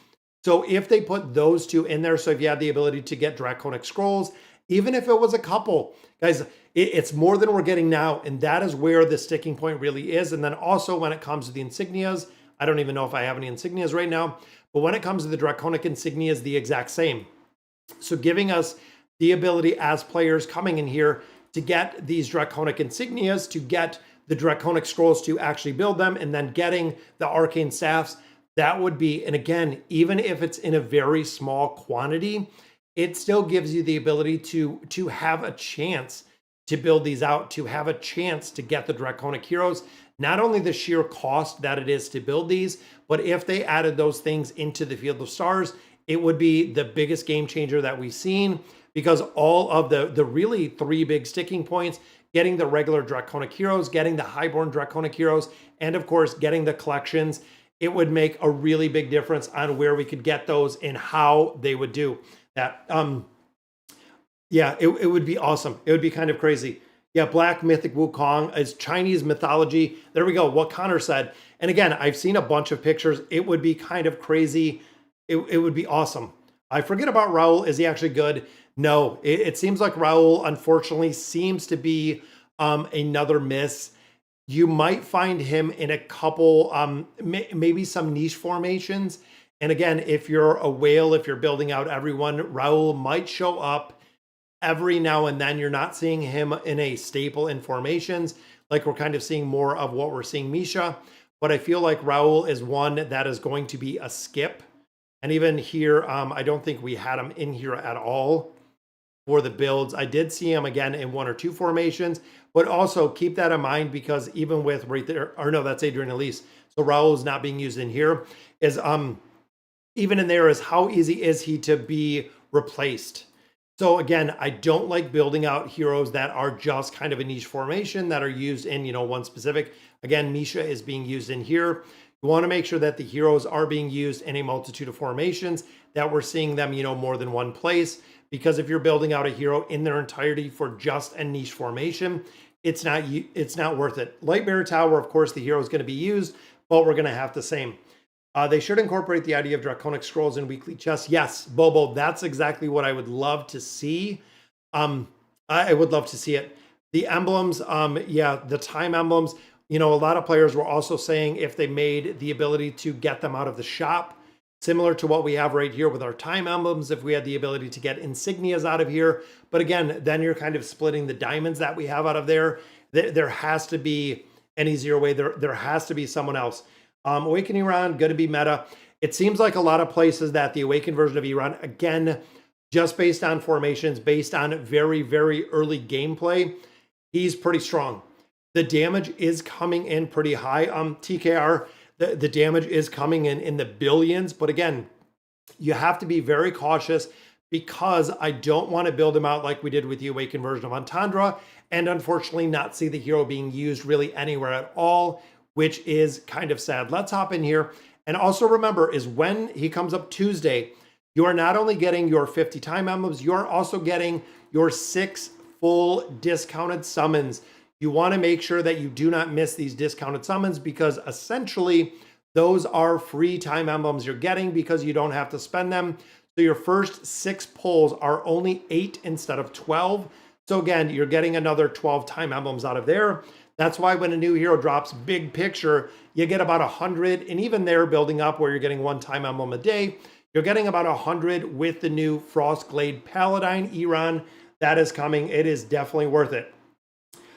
[SPEAKER 1] So if they put those 2 in there, so if you had the ability to get Draconic Scrolls, even if it was a couple, guys, it's more than we're getting now, and that is where the sticking point really is. And then also when it comes to the Insignias, I don't even know if I have any Insignias right now, But when it comes to the Draconic Insignia is the exact same. So giving us the ability as players coming in here to get these Draconic Insignias, to get the Draconic Scrolls to actually build them, and then getting the Arcane Staffs, that would be, and again, even if it's in a very small quantity, it still gives you the ability to have a chance to build these out, to have a chance to get the Draconic heroes. Not only the sheer cost that it is to build these, but if they added those things into the Field of Stars, it would be the biggest game changer that we've seen, because all of the really three big sticking points, getting the regular Draconic heroes, getting the Highborn Draconic heroes, and of course, getting the collections, it would make a really big difference on where we could get those and how they would do that. Yeah, it would be awesome. It would be kind of crazy. Yeah, Black Mythic Wukong is Chinese mythology. There we go, what Connor said. And again, I've seen a bunch of pictures. It would be kind of crazy. It would be awesome. I forget about Raul. Is he actually good? No, it seems like Raul, unfortunately, seems to be another miss. You might find him in a couple, maybe some niche formations. And again, if you're a whale, if you're building out everyone, Raul might show up every now and then. You're not seeing him in a staple in formations, like we're kind of seeing more of what we're seeing Misha. But I feel like Raul is one that is going to be a skip. And even here, I don't think we had him in here at all for the builds. I did see him again in one or two formations, but also keep that in mind, because even with right there, or no, that's Adrian Elise. So Raul is not being used in here. Is even in there is how easy is he to be replaced? So again, I don't like building out heroes that are just kind of a niche formation that are used in, one specific. Again, Misha is being used in here. You want to make sure that the heroes are being used in a multitude of formations, that we're seeing them, more than one place. Because if you're building out a hero in their entirety for just a niche formation, it's not worth it. Lightbearer Tower, of course, the hero is going to be used, but we're going to have the same. They should incorporate the idea of Draconic Scrolls in weekly chests. Yes, Bobo, that's exactly what I would love to see. I would love to see it. The emblems, yeah, the time emblems, a lot of players were also saying if they made the ability to get them out of the shop, similar to what we have right here with our time emblems, if we had the ability to get insignias out of here. But again, then you're kind of splitting the diamonds that we have out of there. There has to be an easier way. There has to be someone else. Awaken Aeironn, going to be meta. It seems like a lot of places that the Awakened version of Aeironn, again, just based on formations, based on very, very early gameplay, he's pretty strong. The damage is coming in pretty high. TKR, the damage is coming in the billions. But again, you have to be very cautious, because I don't want to build him out like we did with the Awakened version of Antandra, and unfortunately not see the hero being used really anywhere at all, which is kind of sad. Let's hop in here. And also remember, is when he comes up Tuesday, you are not only getting your 50 time emblems, you are also getting your 6 full discounted summons. You want to make sure that you do not miss these discounted summons, because essentially those are free time emblems you're getting because you don't have to spend them. So your first 6 pulls are only 8 instead of 12. So again, you're getting another 12 time emblems out of there. That's why when a new hero drops, big picture, you get about 100, and even there building up where you're getting 1 time emblem a day, you're getting about 100 with the new Frostglade Paladin Aeironn that is coming. It is definitely worth it.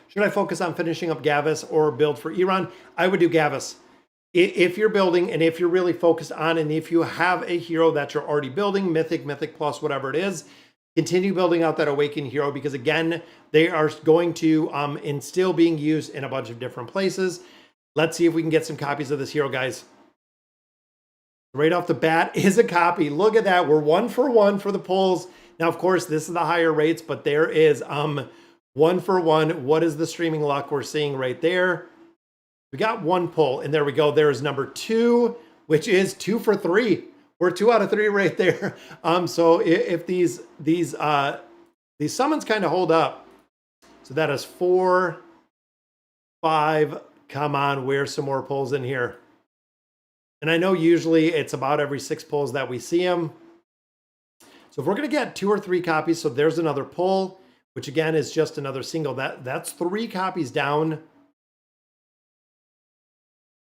[SPEAKER 1] Should I focus on finishing up Gavis or build for Aeironn? I would do Gavis. If you're building, and if you're really focused on, and if you have a hero that you're already building, Mythic Plus, whatever it is, continue building out that Awakened hero, because again, they are going to and still being used in a bunch of different places. Let's see if we can get some copies of this hero, guys. Right off the bat is a copy. Look at that. We're 1 for 1 for the pulls. Now, of course, this is the higher rates, but there is 1 for 1. What is the streaming luck we're seeing right there? We got 1 pull, and there we go. There is number 2, which is 2 for 3. We're 2 out of 3 right there. So if these summons kind of hold up, so that is 4, 5. Come on, where's some more pulls in here? And I know usually it's about every 6 pulls that we see them. So if we're going to get 2 or 3 copies, so there's another pull, which again is just another single. That's 3 copies down.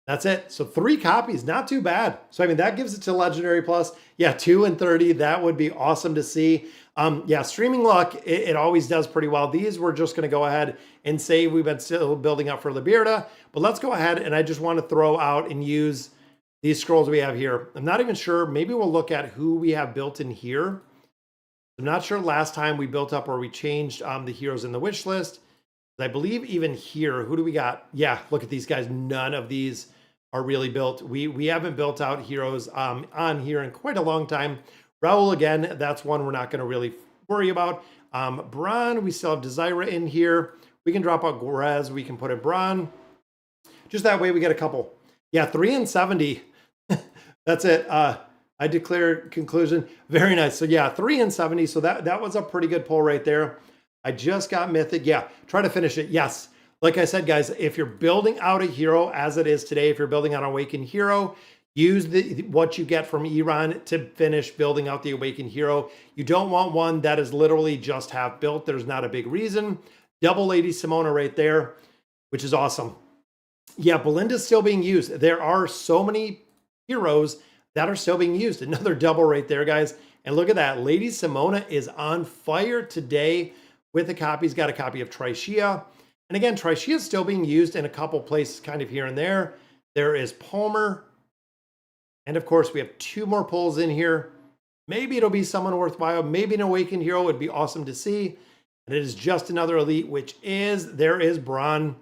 [SPEAKER 1] That's it. So 3 copies, not too bad. So I mean, that gives it to Legendary Plus. Yeah, 2 and 30. That would be awesome to see. Yeah, streaming luck, it always does pretty well. These we're just going to go ahead and say we've been still building up for Libierda, but let's go ahead and I just want to throw out and use these scrolls we have here. I'm not even sure. Maybe we'll look at who we have built in here. I'm not sure last time we built up or we changed the heroes in the wish list. I believe even here, who do we got? Yeah, look at these guys. None of these are really built. We haven't built out heroes on here in quite a long time. Raul, again, that's one we're not going to really worry about. Bron, we still have Desira in here. We can drop out Gorez. We can put in Bron. Just that way we get a couple. Yeah, 3 and 70. That's it. I declare conclusion. Very nice. So yeah, 3 and 70. So that was a pretty good pull right there. I just got Mythic. Yeah, try to finish it. Yes. Like I said, guys, if you're building out a hero as it is today, if you're building out an Awakened hero, use what you get from Aeironn to finish building out the Awakened hero. You don't want one that is literally just half built. There's not a big reason. Double Lady Simona right there, which is awesome. Yeah, Belinda's still being used. There are so many heroes that are still being used. Another double right there, guys. And look at that. Lady Simona is on fire today with the copies. Got a copy of Trishia. And again, Trishia is still being used in a couple places kind of here and there. There is Palmer. And of course, we have 2 more pulls in here. Maybe it'll be someone worthwhile. Maybe an Awakened hero would be awesome to see. And it is just another elite, which is, there is Bron.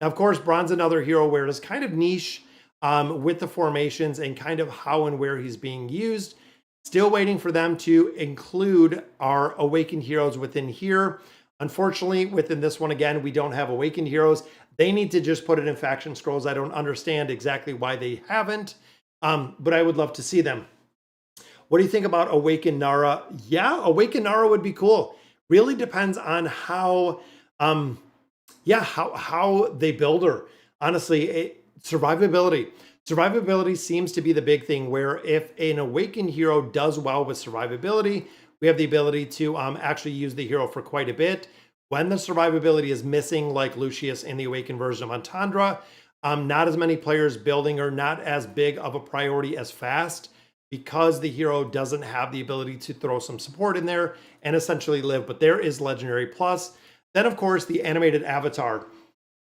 [SPEAKER 1] Now, of course, Bron's another hero where it is kind of niche with the formations and kind of how and where he's being used. Still waiting for them to include our Awakened heroes within here. Unfortunately, within this one, again, we don't have Awakened heroes. They need to just put it in faction scrolls. I don't understand exactly why they haven't, but I would love to see them. What do you think about Awakened Nara? Yeah, Awakened Nara would be cool. Really depends on how, how they build her. Honestly, survivability. Survivability seems to be the big thing where if an Awakened hero does well with survivability, we have the ability to actually use the hero for quite a bit. When the survivability is missing, like Lucius in the Awakened version of Antandra, not as many players building or not as big of a priority as fast because the hero doesn't have the ability to throw some support in there and essentially live. But there is Legendary Plus. Then, of course, the animated avatar.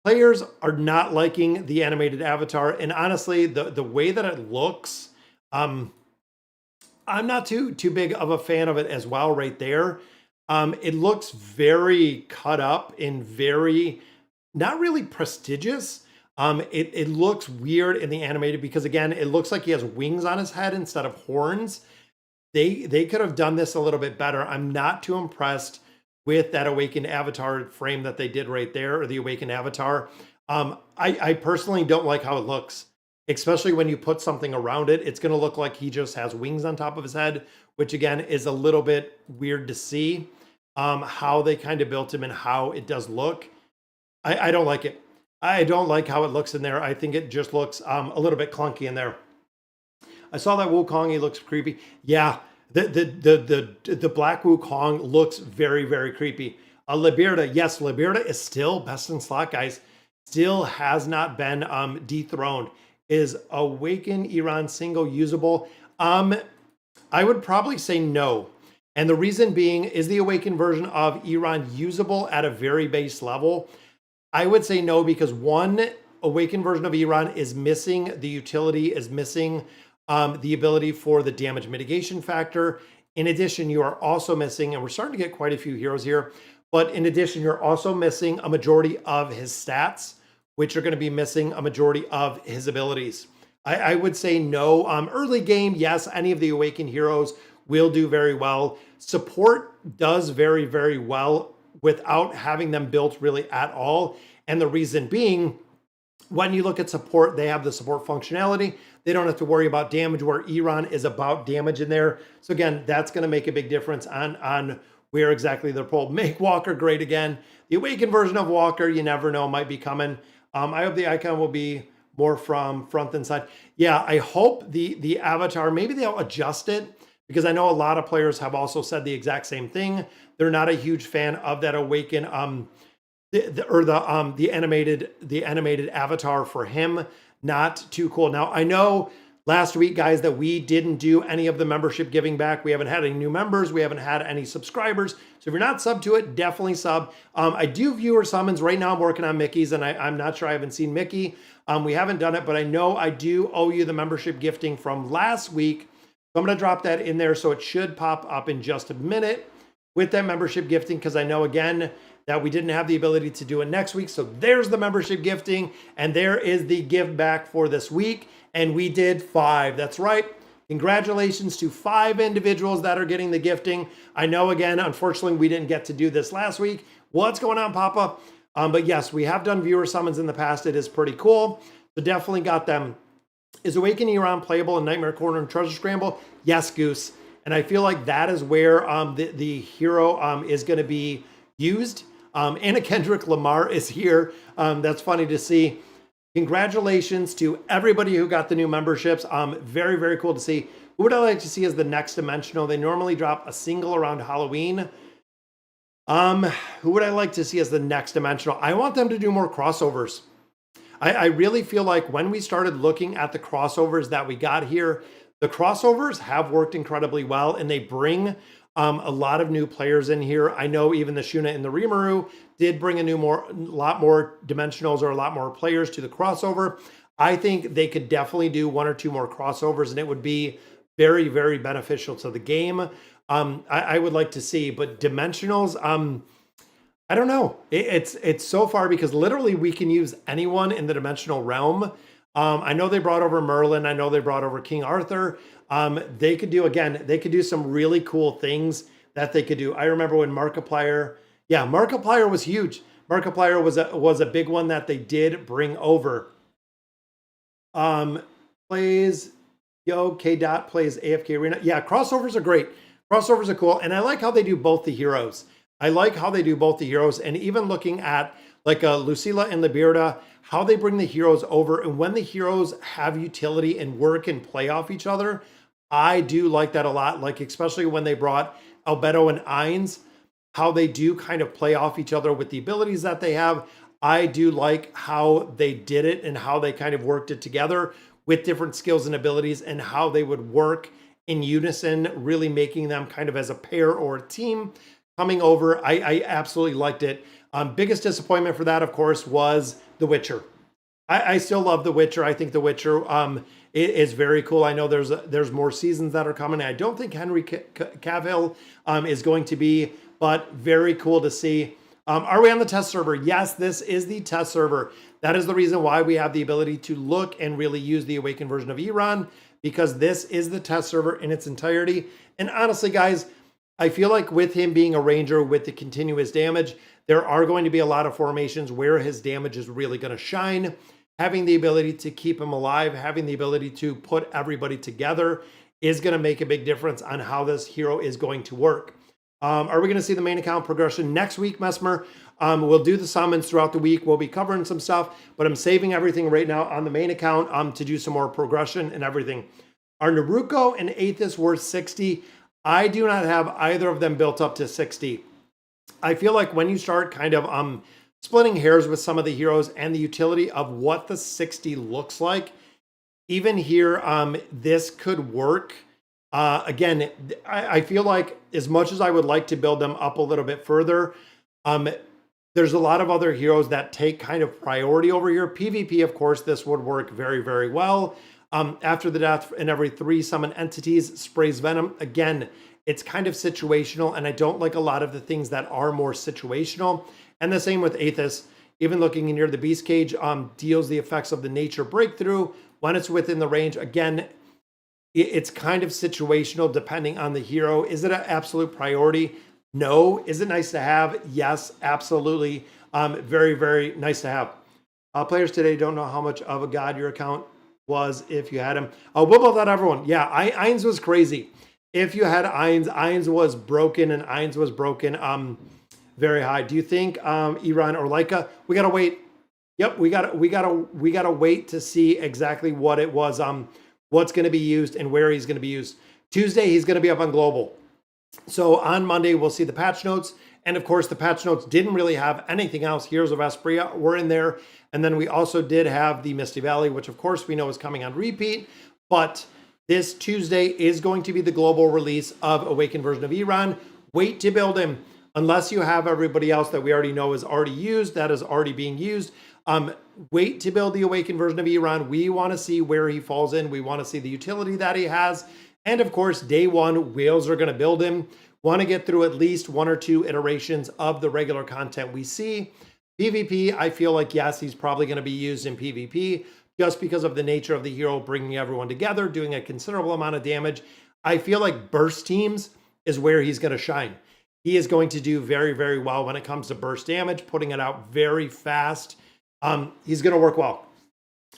[SPEAKER 1] Players are not liking the animated avatar. And honestly, the way that it looks, I'm not too big of a fan of it as well right there. It looks very cut up and very, not really prestigious. It looks weird in the animated because, again, it looks like he has wings on his head instead of horns. They could have done this a little bit better. I'm not too impressed with that Awakened avatar frame that they did right there, or the Awakened avatar. I personally don't like how it looks, especially when you put something around it. It's going to look like he just has wings on top of his head, which again is a little bit weird to see how they kind of built him and how it does look. I don't like it. I don't like how it looks in there. I think it just looks a little bit clunky in there. I saw that Wukong. He looks creepy. Yeah, the black Wukong looks very, very creepy. Libierda, yes, Libierda is still best in slot, guys. Still has not been dethroned. Is Awakened Aeironn single usable? I would probably say no. And the reason being, is the Awakened version of Aeironn usable at a very base level? I would say no, because one, Awakened version of Aeironn is missing the utility, is missing the ability for the damage mitigation factor. In addition, you are also missing, and we're starting to get quite a few heroes here, but in addition, you're also missing a majority of his stats, which are going to be missing a majority of his abilities. I would say no. Early game, yes, any of the Awakened heroes will do very well. Support does very, very well without having them built really at all. And the reason being, when you look at support, they have the support functionality. They don't have to worry about damage, where Aeironn is about damage in there. So again, that's going to make a big difference on where exactly they're pulled. Make Walker great again. The Awakened version of Walker, you never know, might be coming. I hope the icon will be more from front than side. Yeah, I hope the avatar, maybe they'll adjust it, because I know a lot of players have also said the exact same thing. They're not a huge fan of that Awaken the animated avatar for him. not too cool. Now, I know last week, guys, that we didn't do any of the membership giving back. We haven't had any new members. We haven't had any subscribers. So if you're not sub to it, definitely sub. I do viewer summons. Right now I'm working on Mickey's, and I'm not sure I haven't seen Mickey. We haven't done it, but I know I do owe you the membership gifting from last week. So I'm going to drop that in there, so it should pop up in just a minute with that membership gifting, because I know, again, that we didn't have the ability to do it next week. So there's the membership gifting, and there is the give back for this week. And we did 5. That's right. Congratulations to 5 individuals that are getting the gifting. I know, again, unfortunately, we didn't get to do this last week. What's going on, Papa? But yes, we have done viewer summons in the past. It is pretty cool. So definitely got them. Is Awaken Aeironn playable in Nightmare Corner and Treasure Scramble? Yes, Goose. And I feel like that is where the hero is going to be used. Anna Kendrick Lamar is here. That's funny to see. Congratulations to everybody who got the new memberships. Very, very cool to see. Who would I like to see as the next dimensional? They normally drop a single around Halloween. Who would I like to see as the next dimensional? I want them to do more crossovers. I really feel like when we started looking at the crossovers that we got here, the crossovers have worked incredibly well, and they bring a lot of new players in here. I know even the Shuna and the Rimuru did bring a lot more dimensionals or a lot more players to the crossover. I think they could definitely do 1 or 2 more crossovers, and it would be very, very beneficial to the game. I would like to see, but dimensionals, I don't know. It's so far, because literally we can use anyone in the dimensional realm. I know they brought over Merlin. I know they brought over King Arthur. They could do some really cool things that they could do. I remember when Markiplier was huge. Markiplier was a big one that they did bring over. Plays K Dot plays AFK Arena. Yeah, crossovers are great. Crossovers are cool, and I like how they do both the heroes. And even looking at like Lucilla and Liberta, how they bring the heroes over, and when the heroes have utility and work and play off each other, I do like that a lot. Like especially when they brought Albedo and Ainz, how they do kind of play off each other with the abilities that they have. I do like how they did it and how they kind of worked it together with different skills and abilities, and how they would work in unison, really making them kind of as a pair or a team coming over. I absolutely liked it. Biggest disappointment for that, of course, was The Witcher. I still love The Witcher. I think The Witcher is very cool. I know there's more seasons that are coming. I don't think Henry Cavill is going to be, but very cool to see. Are we on the test server? Yes, this is the test server. That is the reason why we have the ability to look and really use the Awakened version of Aeironn, because this is the test server in its entirety. And honestly, guys, I feel like with him being a ranger with the continuous damage, there are going to be a lot of formations where his damage is really going to shine. Having the ability to keep him alive, having the ability to put everybody together is going to make a big difference on how this hero is going to work. Are we going to see the main account progression next week, Mesmer? We'll do the summons throughout the week. We'll be covering some stuff, but I'm saving everything right now on the main account to do some more progression and everything. Are Naruko and Aethys worth 60? I do not have either of them built up to 60. I feel like when you start kind of splitting hairs with some of the heroes and the utility of what the 60 looks like, even here, this could work. Again, I feel like as much as I would like to build them up a little bit further, there's a lot of other heroes that take kind of priority over here. PvP, of course, this would work very, very well. After the death in every 3 summon entities sprays venom. Again, it's kind of situational, and I don't like a lot of the things that are more situational. And the same with Aethys. Even looking in here, the Beast Cage deals the effects of the nature breakthrough when it's within the range. Again, it's kind of situational depending on the hero. Is it an absolute priority? No. Is it nice to have? Yes, absolutely. Very, very nice to have. Players today don't know how much of a god your account was if you had him. What about that, everyone? Yeah, Ainz was crazy. If you had Ainz was broken, and Ainz was broken very high. Do you think Aeironn or Leica? We gotta wait. Yep, we gotta wait to see exactly what it was. What's going to be used and where he's going to be used. Tuesday, he's going to be up on Global. So on Monday, we'll see the patch notes, And of course, the patch notes didn't really have anything else. Heroes of Espria were in there. And then we also did have the Misty Valley, which of course we know is coming on repeat. But this Tuesday is going to be the global release of Awakened version of Aeironn. Wait to build him. Unless you have everybody else that we already know is already used, that is already being used. Wait to build the Awakened version of Aeironn. We want to see where he falls in. We want to see the utility that he has. And of course, day one, whales are going to build him. Want to get through at least 1 or 2 iterations of the regular content we see. PvP, I feel like, yes, he's probably going to be used in PvP just because of the nature of the hero bringing everyone together, doing a considerable amount of damage. I feel like burst teams is where he's going to shine. He is going to do very, very well when it comes to burst damage, putting it out very fast. He's going to work well.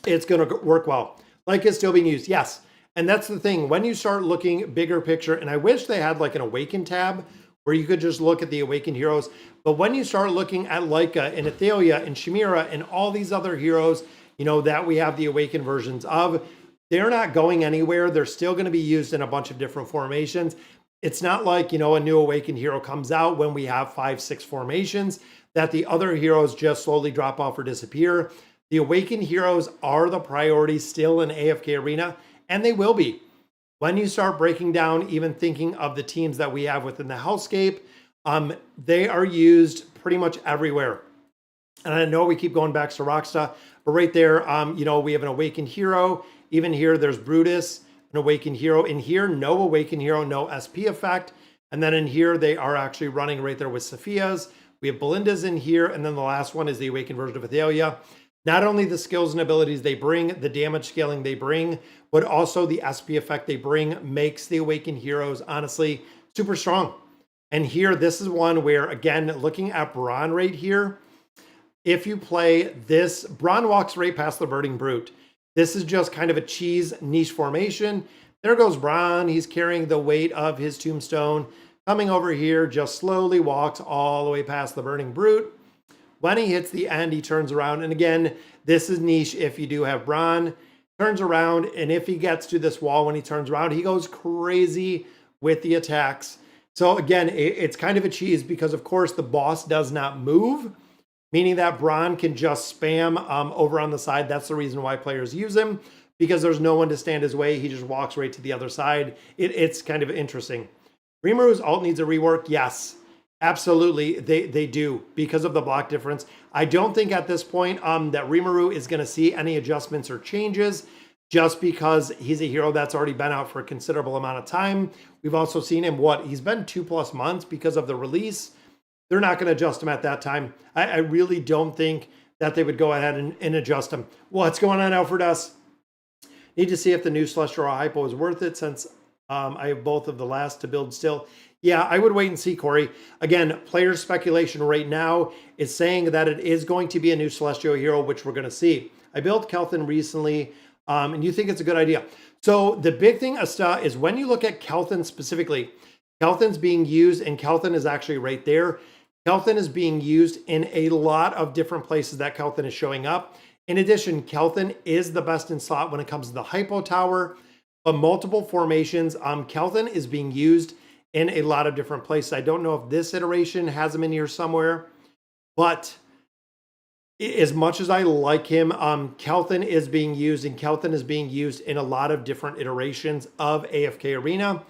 [SPEAKER 1] It's going to work well. Like it's still being used, yes. And that's the thing. When you start looking bigger picture, and I wish they had like an Awaken tab where you could just look at the Awakened heroes. But when you start looking at Leica and Athelia and Chimera and all these other heroes, you know, that we have the Awakened versions of, they're not going anywhere. They're still going to be used in a bunch of different formations. It's not like, you know, a new Awakened hero comes out when we have 5, 6 formations that the other heroes just slowly drop off or disappear. The Awakened heroes are the priority still in AFK Arena, and they will be. When you start breaking down, even thinking of the teams that we have within the Hellscape, they are used pretty much everywhere. And I know we keep going back to Rocksta, but right there, you know, we have an Awakened hero. Even here, there's Brutus, an Awakened hero. In here, no Awakened hero, no SP effect. And then in here, they are actually running right there with Sophia's. We have Belinda's in here. And then the last one is the Awakened version of Athelia. Not only the skills and abilities they bring, the damage scaling they bring, but also the SP effect they bring makes the Awakened heroes, honestly, super strong. And here, this is one where, again, looking at Braun right here, if you play this, Braun walks right past the Burning Brute. This is just kind of a cheese niche formation. There goes Braun. He's carrying the weight of his tombstone. Coming over here, just slowly walks all the way past the Burning Brute. When he hits the end, he turns around. And again, this is niche if you do have Braun. Turns around, and if he gets to this wall when he turns around, he goes crazy with the attacks. So again, it's kind of a cheese because, of course, the boss does not move, meaning that Braun can just spam over on the side. That's the reason why players use him, because there's no one to stand his way. He just walks right to the other side. It's kind of interesting. Rimuru's ult needs a rework. Yes, absolutely. They do because of the block difference. I don't think at this point that Rimuru is going to see any adjustments or changes just because he's a hero that's already been out for a considerable amount of time. We've also seen him, he's been 2+ months because of the release. They're not going to adjust him at that time. I really don't think that they would go ahead and adjust him. What's going on, Alfred S? Need to see if the new Celestial Hypo is worth it since I have both of the last to build still. Yeah, I would wait and see, Corey. Again, player speculation right now is saying that it is going to be a new Celestial hero, which we're going to see. I built Kelthon recently, and you think it's a good idea. So the big thing, Asta, is when you look at Kelthon specifically, Kelthon's being used, and Kelthon is actually right there. Kelthon is being used in a lot of different places that Kelthon is showing up. In addition, Kelthon is the best in slot when it comes to the Hypo Tower, but multiple formations. Kelthon is being used in a lot of different places. I don't know if this iteration has him in here somewhere, but as much as I like him, Kelthon is being used, and Kelthon is being used in a lot of different iterations of AFK Arena.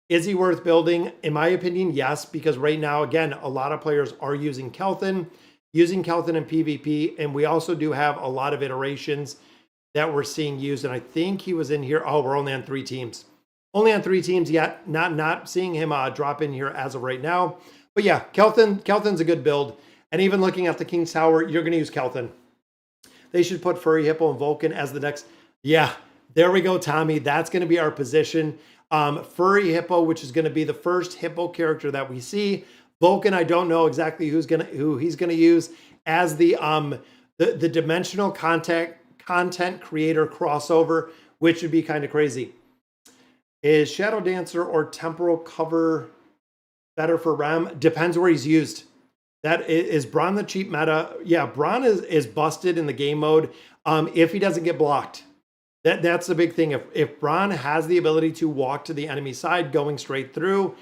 [SPEAKER 1] Is he worth building? In my opinion, yes, because right now, again, a lot of players are using Kelthon in PvP, and we also do have a lot of iterations that we're seeing used, and I think he was in here. Oh, we're only on 3 teams. Only on 3 teams yet. Not seeing him drop in here as of right now. But yeah, Kelthon's a good build. And even looking at the King's Tower, you're going to use Kelthon. They should put Furry Hippo and Vulcan as the next. Yeah, there we go, Tommy. That's going to be our position. Furry Hippo, which is going to be the first Hippo character that we see. Vulcan, I don't know exactly who he's going to use as the dimensional content creator crossover, which would be kind of crazy. Is Shadow Dancer or Temporal Cover better for Rem? Depends where he's used. That is Braun the cheap meta. Yeah, Braun is busted in the game mode if he doesn't get blocked. That's the big thing. If Braun has the ability to walk to the enemy side going straight through,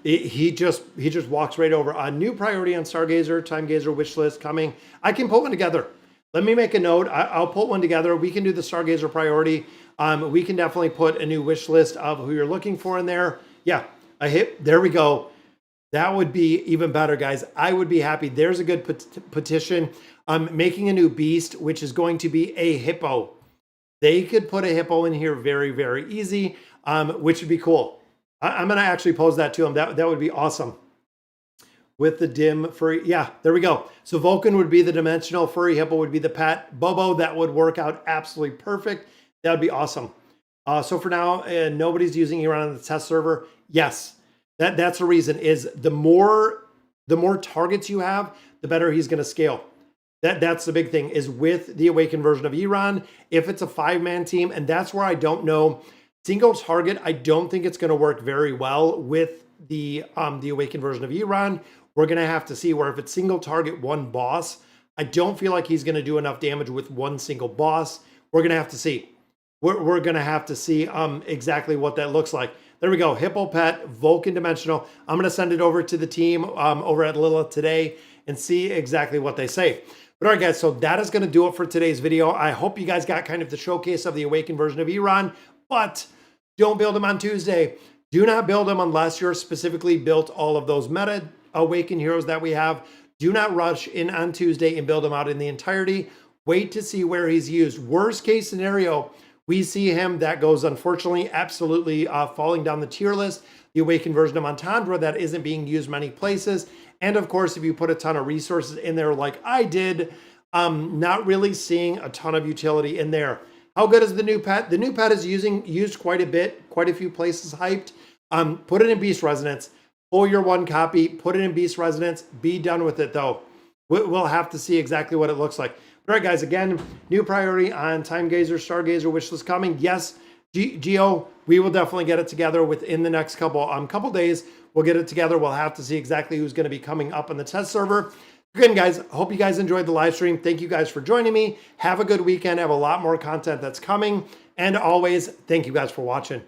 [SPEAKER 1] He just walks right over. A new priority on Stargazer, Time Gazer wish list coming. I can put one together. Let me make a note. I'll put one together. We can do the Stargazer priority. We can definitely put a new wish list of who you're looking for in there. Yeah, a hip. There we go. That would be even better, guys. I would be happy. There's a good petition. Making a new beast, which is going to be a hippo. They could put a hippo in here very, very easy, which would be cool. I'm going to actually pose that to him. That would be awesome. With the dim furry. Yeah, there we go. So Vulcan would be the dimensional. Furry Hippo would be the pet. Bobo, that would work out absolutely perfect. That would be awesome. So for now, nobody's using Aeironn on the test server. Yes, that's the reason is the more targets you have, the better he's going to scale. That's the big thing is with the Awakened version of Aeironn, if it's a 5-man team, and that's where I don't know. Single target, I don't think it's going to work very well with the Awakened version of Aeironn. We're going to have to see where if it's single target, one boss, I don't feel like he's going to do enough damage with one single boss. We're going to have to see. We're going to have to see exactly what that looks like. There we go. Hippo pet, Vulcan dimensional. I'm going to send it over to the team over at Lilith today and see exactly what they say. But all right, guys, so that is going to do it for today's video. I hope you guys got kind of the showcase of the Awakened version of Aeironn, but don't build them on Tuesday. Do not build them unless you're specifically built all of those meta Awakened heroes that we have. Do not rush in on Tuesday and build them out in the entirety. Wait to see where he's used. Worst case scenario, we see him. That goes, unfortunately, absolutely falling down the tier list. The Awakened version of Montandra that isn't being used many places. And of course, if you put a ton of resources in there like I did, not really seeing a ton of utility in there. How good is the new pet? The new pet is used quite a bit, quite a few places hyped. Put it in Beast Resonance. Pull your one copy, put it in Beast Resonance. Be done with it though. We'll have to see exactly what it looks like. All right, guys, again, new priority on Time Gazer, Stargazer wishlist coming. Yes, Geo, we will definitely get it together within the next couple days. We'll get it together. We'll have to see exactly who's going to be coming up on the test server. Again, guys, hope you guys enjoyed the live stream. Thank you guys for joining me. Have a good weekend. I have a lot more content that's coming. And always, thank you guys for watching.